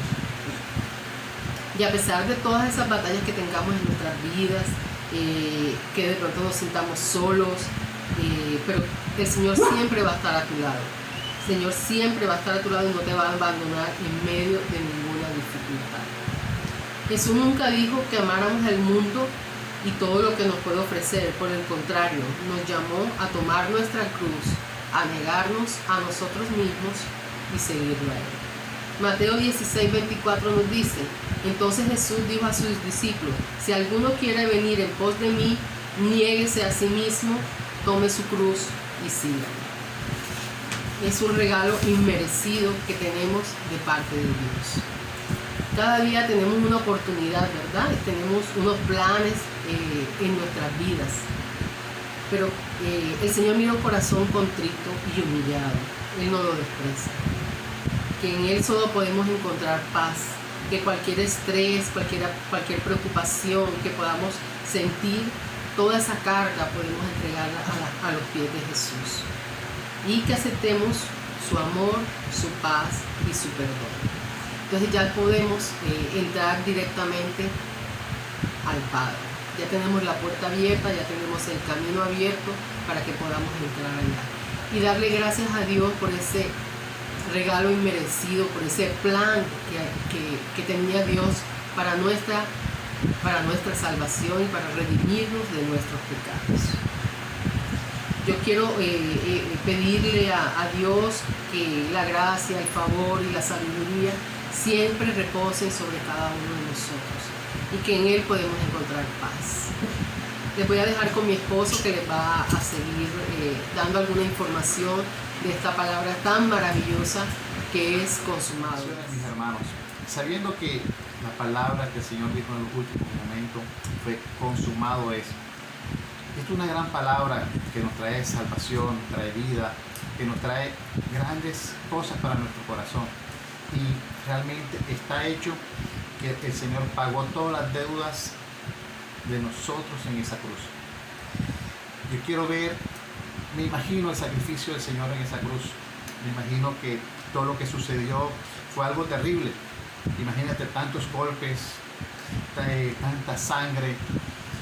Y a pesar de todas esas batallas que tengamos en nuestras vidas, que de pronto nos sintamos solos, pero el Señor siempre va a estar a tu lado. El Señor siempre va a estar a tu lado y no te va a abandonar en medio de ninguna dificultad. Jesús nunca dijo que amáramos al mundo y todo lo que nos puede ofrecer. Por el contrario, nos llamó a tomar nuestra cruz, a negarnos a nosotros mismos y seguirlo a Él. Mateo 16:24 nos dice: entonces Jesús dijo a sus discípulos: si alguno quiere venir en pos de mí, niéguese a sí mismo, tome su cruz y sígame. Es un regalo inmerecido que tenemos de parte de Dios. Cada día tenemos una oportunidad, ¿verdad? Tenemos unos planes en nuestras vidas. Pero el Señor mira un corazón contrito y humillado. Él no lo desprecia. Que en Él solo podemos encontrar paz. Que cualquier estrés, cualquier preocupación que podamos sentir, toda esa carga podemos entregarla a los pies de Jesús. Y que aceptemos su amor, su paz y su perdón. Entonces ya podemos entrar directamente al Padre. Ya tenemos la puerta abierta, ya tenemos el camino abierto para que podamos entrar allá. Y darle gracias a Dios por ese regalo inmerecido, por ese plan que tenía Dios para nuestra salvación y para redimirnos de nuestros pecados. Yo quiero pedirle a Dios que la gracia, el favor y la sabiduría siempre reposen sobre cada uno de nosotros y que en Él podemos encontrar paz. Les voy a dejar con mi esposo, que les va a seguir dando alguna información de esta palabra tan maravillosa que es consumado. Mis hermanos, sabiendo que la palabra que el Señor dijo en los últimos momentos fue consumado es una gran palabra que nos trae salvación, trae vida, que nos trae grandes cosas para nuestro corazón. Y realmente está hecho que el Señor pagó todas las deudas de nosotros en esa cruz. Yo quiero ver, me imagino el sacrificio del Señor en esa cruz. Me imagino que todo lo que sucedió fue algo terrible. Imagínate tantos golpes, tanta sangre,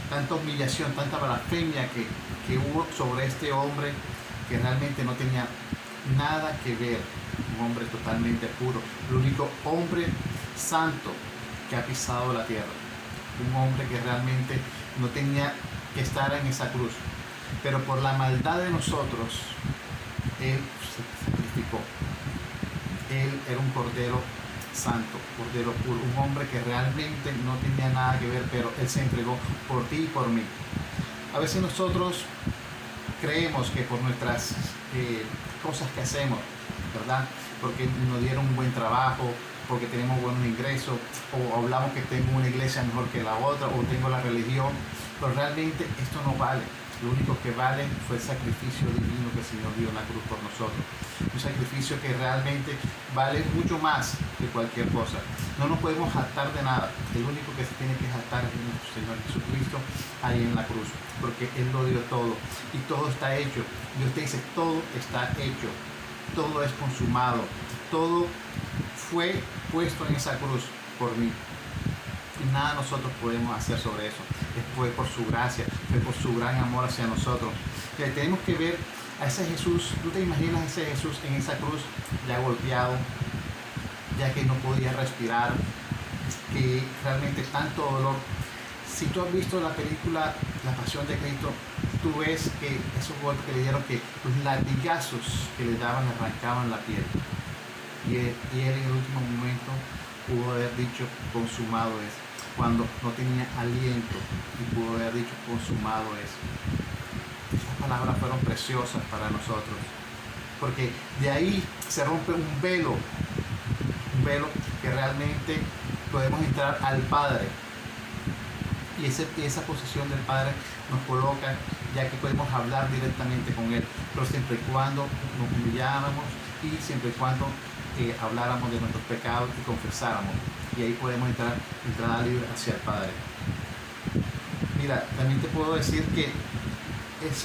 tanta humillación, tanta blasfemia que hubo sobre este hombre que realmente no tenía nada que ver. Un hombre totalmente puro, el único hombre santo que ha pisado la tierra, un hombre que realmente no tenía que estar en esa cruz, pero por la maldad de nosotros, Él se sacrificó. Él era un cordero santo, cordero puro, un hombre que realmente no tenía nada que ver, pero Él se entregó por ti y por mí. A veces nosotros creemos que por nuestras cosas que hacemos, ¿verdad? Porque nos dieron un buen trabajo, porque tenemos buenos ingresos, o hablamos que tengo una iglesia mejor que la otra, o tengo la religión, pero realmente esto no vale. Lo único que vale fue el sacrificio divino que el Señor dio en la cruz por nosotros. Un sacrificio que realmente vale mucho más que cualquier cosa. No nos podemos jactar de nada. El único que se tiene que jactar es nuestro Señor Jesucristo ahí en la cruz, porque Él lo dio todo y todo está hecho. Dios te dice, todo está hecho, todo es consumado, todo fue puesto en esa cruz por mí. Y nada nosotros podemos hacer sobre eso. Fue por su gracia, fue por su gran amor hacia nosotros. Que tenemos que ver a ese Jesús. ¿Tú te imaginas a ese Jesús en esa cruz ya golpeado, ya que no podía respirar, que realmente tanto dolor? Si tú has visto la película La Pasión de Cristo, tú ves que esos golpes que le dieron, que los latigazos que le daban arrancaban la piel. Y él en el último momento pudo haber dicho, consumado es, cuando no tenía aliento, y pudo haber dicho, consumado es. Estas palabras fueron preciosas para nosotros, porque de ahí se rompe un velo que realmente podemos entrar al Padre, y esa posición del Padre nos coloca, ya que podemos hablar directamente con Él, pero siempre y cuando nos humilláramos y siempre y cuando habláramos de nuestros pecados y confesáramos, y ahí podemos entrar entrada libre hacia el Padre. Mira, también te puedo decir que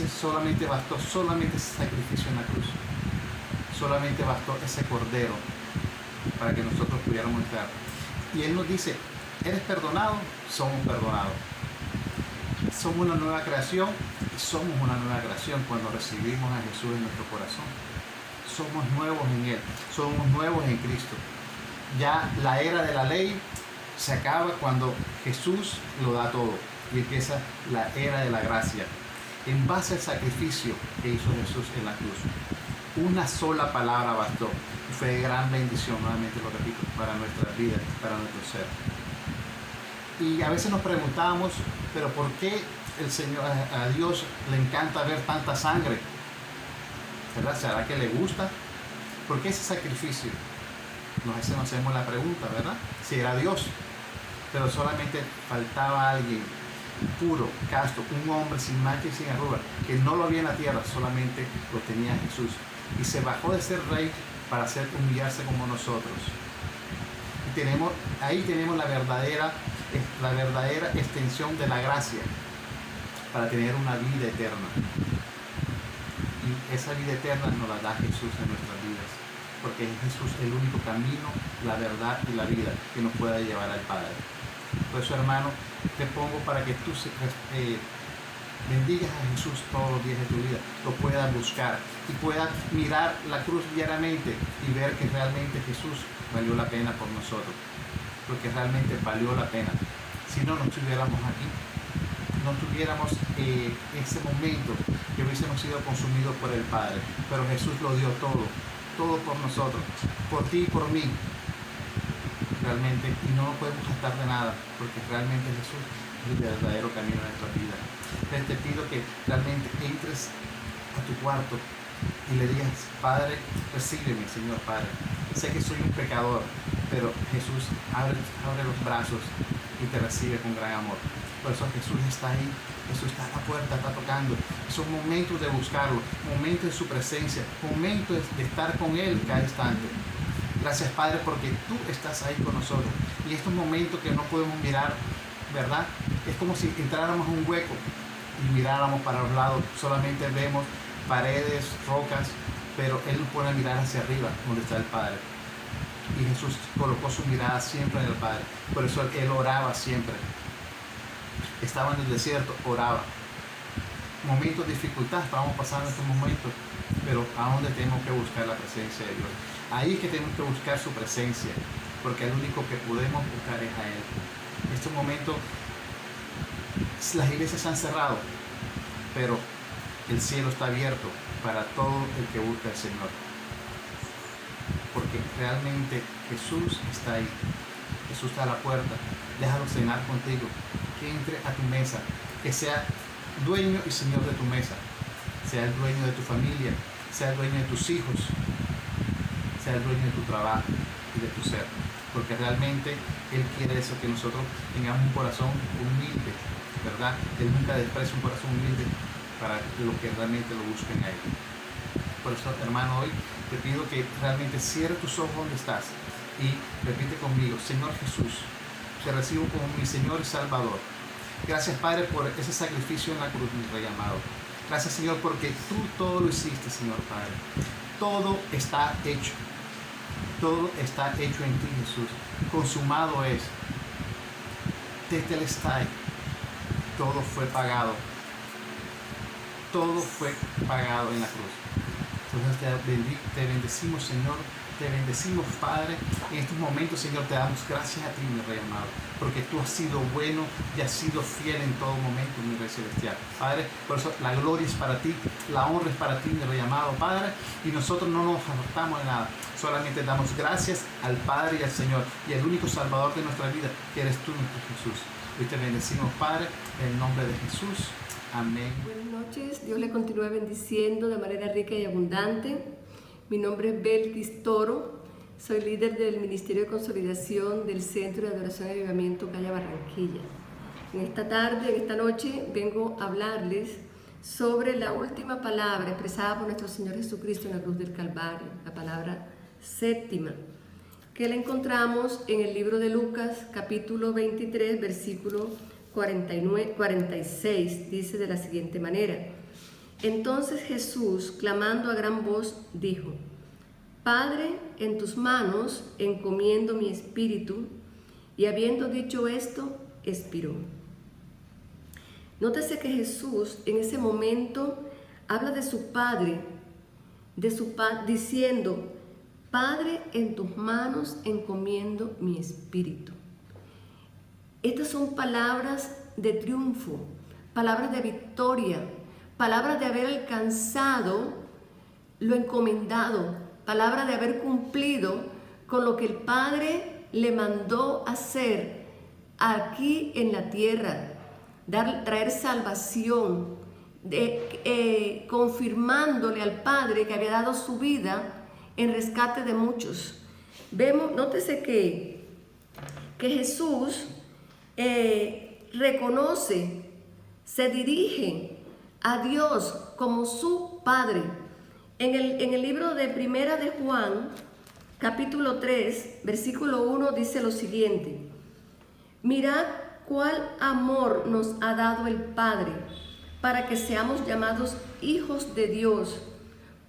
solamente ese sacrificio en la cruz, solamente bastó ese cordero para que nosotros pudiéramos entrar. Y Él nos dice, ¿eres perdonado? Somos perdonados. Somos una nueva creación, y somos una nueva creación cuando recibimos a Jesús en nuestro corazón. Somos nuevos en Él, somos nuevos en Cristo. Ya la era de la ley se acaba cuando Jesús lo da todo y empieza la era de la gracia. En base al sacrificio que hizo Jesús en la cruz, una sola palabra bastó y fue de gran bendición, nuevamente lo repito, para nuestra vida, para nuestro ser. Y a veces nos preguntamos, pero ¿por qué a Dios le encanta ver tanta sangre? ¿Verdad? ¿Será que le gusta? ¿Por qué ese sacrificio? Nos hacemos la pregunta, ¿verdad? Si era Dios, pero solamente faltaba alguien puro, casto, un hombre sin mancha y sin arruga, que no lo había en la tierra, solamente lo tenía Jesús. Y se bajó de ser rey para humillarse como nosotros. Y ahí tenemos la verdadera extensión de la gracia para tener una vida eterna. Y esa vida eterna nos la da Jesús en nuestras vidas, porque es Jesús el único camino, la verdad y la vida que nos pueda llevar al Padre. Por eso, hermano, te pongo para que tú bendigas a Jesús todos los días de tu vida, lo puedas buscar y puedas mirar la cruz diariamente y ver que realmente Jesús valió la pena por nosotros, porque realmente valió la pena. Si no, no estuviéramos aquí, no tuviéramos ese momento que hubiésemos sido consumidos por el Padre, pero Jesús lo dio todo por nosotros, por ti y por mí, realmente, y no nos podemos gastar de nada, porque realmente Jesús es el verdadero camino de nuestra vida. Entonces te pido que realmente entres a tu cuarto y le digas, Padre, recíbeme, Señor Padre. Sé que soy un pecador, pero Jesús abre los brazos y te recibe con gran amor. Por eso Jesús está ahí, Jesús está a la puerta, está tocando. Son momentos de buscarlo, momentos de su presencia, momentos de estar con Él cada instante. Gracias, Padre, porque tú estás ahí con nosotros. Y estos momentos que no podemos mirar, ¿verdad? Es como si entráramos a un hueco y miráramos para los lados. Solamente vemos paredes, rocas, pero Él nos pone a mirar hacia arriba, donde está el Padre. Y Jesús colocó su mirada siempre en el Padre. Por eso Él oraba siempre. Estaba en el desierto, oraba. Momentos de dificultad, estábamos pasando estos momentos, pero ¿a dónde tenemos que buscar la presencia de Dios? Ahí es que tenemos que buscar su presencia, porque el único que podemos buscar es a Él. En estos momentos las iglesias se han cerrado, pero el cielo está abierto para todo el que busca al Señor. Porque realmente Jesús está ahí. Jesús está a la puerta. Déjalo cenar contigo. Que entre a tu mesa. Que sea dueño y señor de tu mesa. Sea el dueño de tu familia. Sea el dueño de tus hijos. Sea el dueño de tu trabajo y de tu ser. Porque realmente Él quiere eso, que nosotros tengamos un corazón humilde, ¿verdad? Él nunca desprecia un corazón humilde para los que realmente lo busquen a Él. Por eso, hermano, hoy te pido que realmente cierre tus ojos donde estás y repite conmigo: Señor Jesús, te recibo como mi Señor y Salvador. Gracias, Padre, por ese sacrificio en la cruz, mi Rey amado. Gracias, Señor, porque tú todo lo hiciste, Señor Padre. Todo está hecho. Todo está hecho en ti, Jesús. Consumado es. Tetelestai. Todo fue pagado. Todo fue pagado en la cruz. Entonces te bendecimos, Señor. Te bendecimos, Padre. En estos momentos, Señor, te damos gracias a ti, mi Rey amado, porque tú has sido bueno y has sido fiel en todo momento, mi Rey celestial. Padre, por eso la gloria es para ti, la honra es para ti, mi Rey amado, Padre, y nosotros no nos apartamos de nada. Solamente damos gracias al Padre y al Señor, y el único Salvador de nuestra vida, que eres tú, nuestro Jesús. Hoy te bendecimos, Padre, en el nombre de Jesús. Amén. Buenas noches, Dios le continúe bendiciendo de manera rica y abundante. Mi nombre es Belkis Toro, soy líder del Ministerio de Consolidación del Centro de Adoración y Avivamiento Calle Barranquilla. En esta tarde, en esta noche, vengo a hablarles sobre la última palabra expresada por nuestro Señor Jesucristo en la cruz del Calvario, la palabra séptima, que la encontramos en el libro de Lucas, capítulo 23, versículo 46, dice de la siguiente manera: Entonces Jesús, clamando a gran voz, dijo: Padre, en tus manos encomiendo mi espíritu. Y habiendo dicho esto, expiró. Nótese que Jesús en ese momento habla de su Padre, diciendo: Padre, en tus manos encomiendo mi espíritu. Estas son palabras de triunfo, palabras de victoria, palabras de haber alcanzado lo encomendado, palabras de haber cumplido con lo que el Padre le mandó hacer aquí en la tierra, traer salvación, confirmándole al Padre que había dado su vida en rescate de muchos. Nótese que Jesús reconoce, se dirige a Dios como su Padre. En el libro de Primera de Juan, capítulo 3, versículo 1, dice lo siguiente: Mirad cuál amor nos ha dado el Padre, para que seamos llamados hijos de Dios.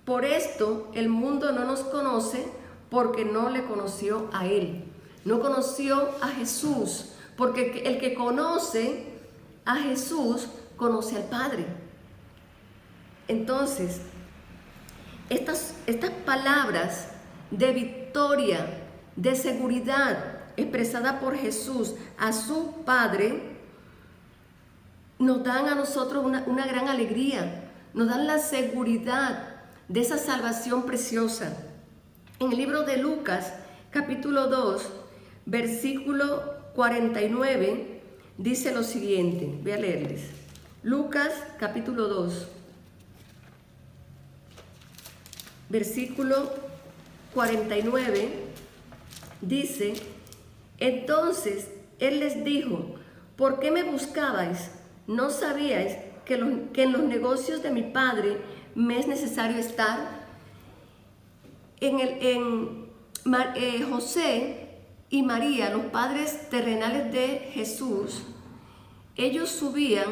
Por esto el mundo no nos conoce, porque no le conoció a Él. No conoció a Jesús, porque el que conoce a Jesús, conoce al Padre. Entonces, estas palabras de victoria, de seguridad, expresada por Jesús a su Padre, nos dan a nosotros una gran alegría, nos dan la seguridad de esa salvación preciosa. En el libro de Lucas, capítulo 2, versículo 49, dice lo siguiente. Voy a leerles. Lucas, capítulo 2, versículo 49, dice: Entonces Él les dijo: ¿Por qué me buscabais? ¿No sabíais que en los negocios de mi Padre me es necesario estar? José y María, los padres terrenales de Jesús, ellos subían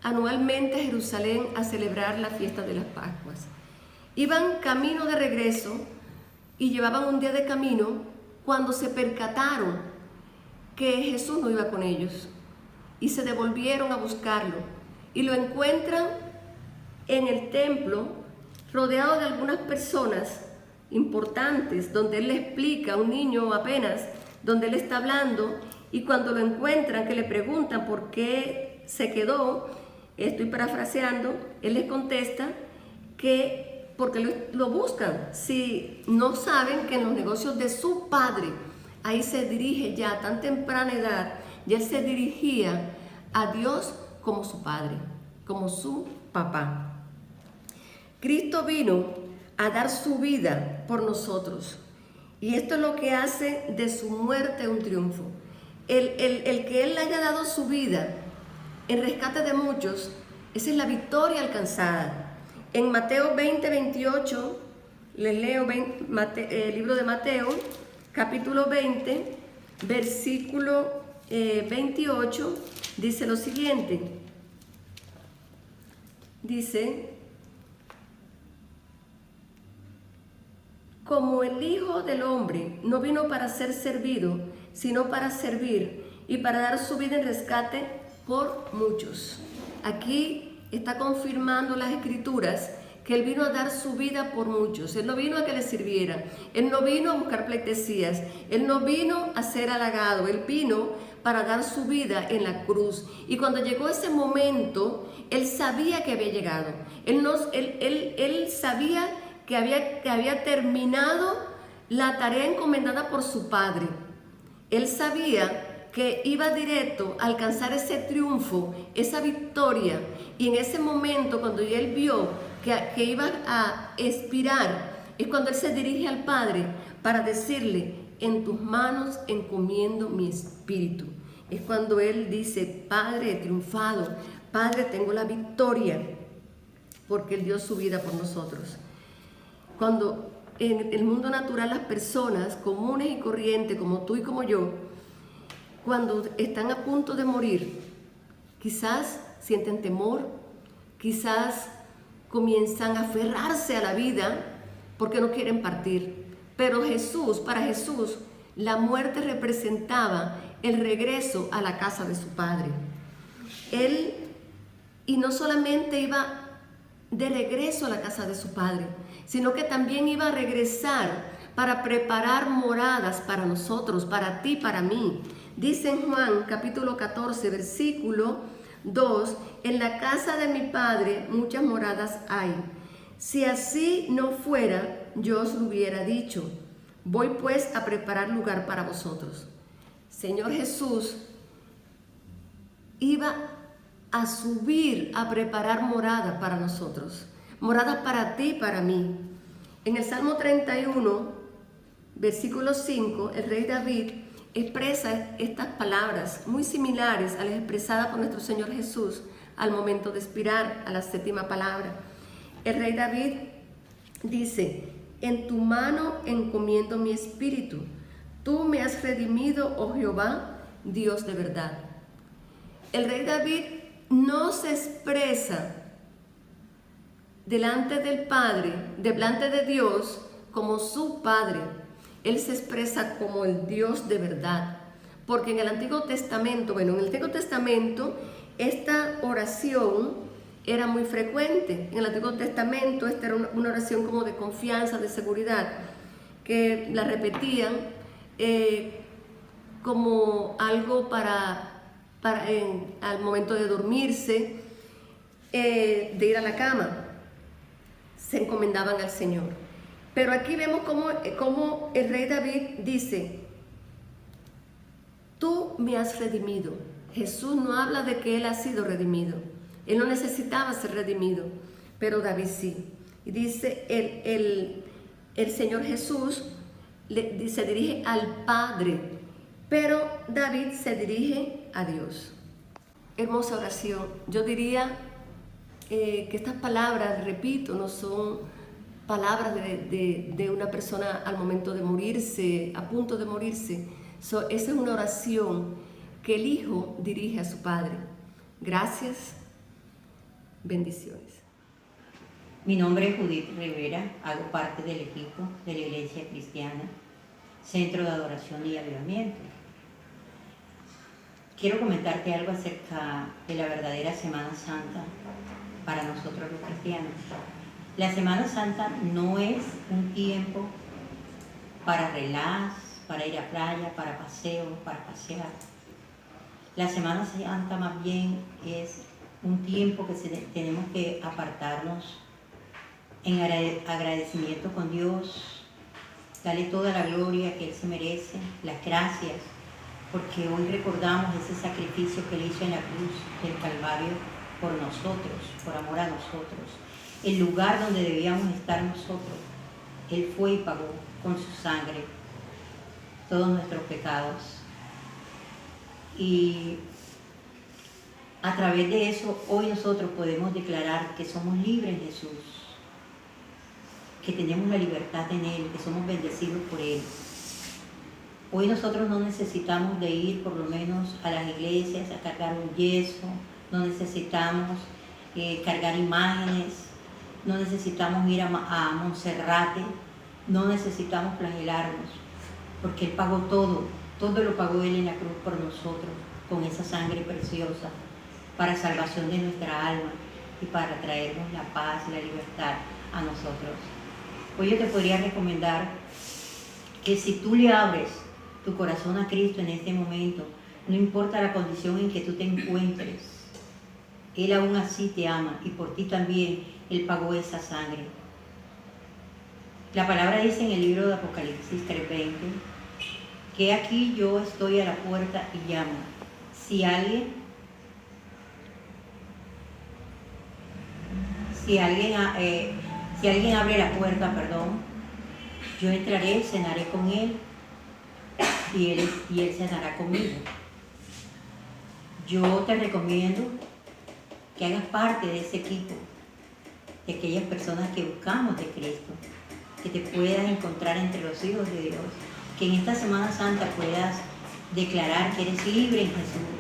anualmente a Jerusalén a celebrar la fiesta de las Pascuas. Iban camino de regreso y llevaban un día de camino cuando se percataron que Jesús no iba con ellos, y se devolvieron a buscarlo y lo encuentran en el templo rodeado de algunas personas importantes, donde él le explica a un niño apenas, donde él está hablando, y cuando lo encuentran, que le preguntan por qué se quedó, estoy parafraseando, él les contesta que porque lo buscan, si no saben que en los negocios de su padre, ahí se dirige ya a tan temprana edad, ya se dirigía a Dios como su padre, como su papá. Cristo vino a dar su vida por nosotros, y esto es lo que hace de su muerte un triunfo. El que Él haya dado su vida en rescate de muchos, esa es la victoria alcanzada. En Mateo 20:28, les leo el libro de Mateo, capítulo 20, versículo 28, dice lo siguiente. Dice: como el Hijo del Hombre no vino para ser servido, sino para servir y para dar su vida en rescate por muchos. Aquí está confirmando las Escrituras que Él vino a dar su vida por muchos. Él no vino a que le sirvieran, Él no vino a buscar pleitesías, Él no vino a ser halagado, Él vino para dar su vida en la cruz. Y cuando llegó ese momento, Él sabía que había llegado. Él sabía que había terminado la tarea encomendada por su Padre. Él sabía que iba directo a alcanzar ese triunfo, esa victoria. Y en ese momento, cuando ya Él vio que iba a expirar, es cuando Él se dirige al Padre para decirle: en tus manos encomiendo mi espíritu. Es cuando Él dice: Padre, he triunfado, Padre, tengo la victoria, porque Él dio su vida por nosotros. Cuando en el mundo natural las personas comunes y corrientes, como tú y como yo, cuando están a punto de morir, quizás sienten temor, quizás comienzan a aferrarse a la vida porque no quieren partir. Pero para Jesús, la muerte representaba el regreso a la casa de su Padre. Él, y no solamente iba de regreso a la casa de su Padre, sino que también iba a regresar para preparar moradas para nosotros, para ti, para mí. Dice en Juan capítulo 14, versículo 2: en la casa de mi Padre muchas moradas hay. Si así no fuera, yo os lo hubiera dicho. Voy pues a preparar lugar para vosotros. Señor Jesús iba a subir a preparar morada para nosotros, morada para ti y para mí. En el Salmo 31, versículo 5, el rey David expresa estas palabras muy similares a las expresadas por nuestro Señor Jesús al momento de expirar, a la séptima palabra. El rey David dice: en tu mano encomiendo mi espíritu, tú me has redimido, oh Jehová, Dios de verdad. El rey David no se expresa delante del Padre, delante de Dios, como su Padre. Él se expresa como el Dios de verdad. Porque en el Antiguo Testamento, esta oración era muy frecuente. En el Antiguo Testamento esta era una oración como de confianza, de seguridad, que la repetían como algo al momento de dormirse, de ir a la cama, se encomendaban al Señor. Pero aquí vemos cómo el rey David dice: tú me has redimido. Jesús no habla de que Él ha sido redimido. Él no necesitaba ser redimido, pero David sí. Y dice el Señor Jesús se dirige al Padre, pero David se dirige a Dios. Hermosa oración. Yo diría que estas palabras, repito, no son palabras de una persona al momento de morirse, a punto de morirse. Esa es una oración que el Hijo dirige a su Padre. Gracias, bendiciones. Mi nombre es Judith Rivera, hago parte del equipo de la Iglesia Cristiana, Centro de Adoración y Avivamiento. Quiero comentarte algo acerca de la verdadera Semana Santa para nosotros los cristianos. La Semana Santa no es un tiempo para relax, para ir a playa, para paseo, para pasear. La Semana Santa más bien es un tiempo que tenemos que apartarnos en agradecimiento con Dios, darle toda la gloria que Él se merece, las gracias, porque hoy recordamos ese sacrificio que Él hizo en la cruz del Calvario por nosotros, por amor a nosotros. El lugar donde debíamos estar nosotros, Él fue y pagó con su sangre todos nuestros pecados. Y a través de eso, hoy nosotros podemos declarar que somos libres en Jesús, que tenemos la libertad en Él, que somos bendecidos por Él. Hoy nosotros no necesitamos de ir por lo menos a las iglesias a cargar un yeso, no necesitamos cargar imágenes, no necesitamos ir a Monserrate, no necesitamos flagelarnos, porque Él pagó todo lo pagó Él en la cruz por nosotros, con esa sangre preciosa, para salvación de nuestra alma y para traernos la paz y la libertad a nosotros. Hoy yo te podría recomendar que si tú le abres tu corazón a Cristo en este momento, no importa la condición en que tú te encuentres, Él aún así te ama y por ti también Él pagó esa sangre. La palabra dice en el libro de Apocalipsis 3:20 que aquí yo estoy a la puerta y llamo. Si alguien abre la puerta, yo entraré, cenaré con él y él cenará conmigo. Yo te recomiendo que hagas parte de ese equipo, de aquellas personas que buscamos de Cristo, que te puedas encontrar entre los hijos de Dios, que en esta Semana Santa puedas declarar que eres libre en Jesús,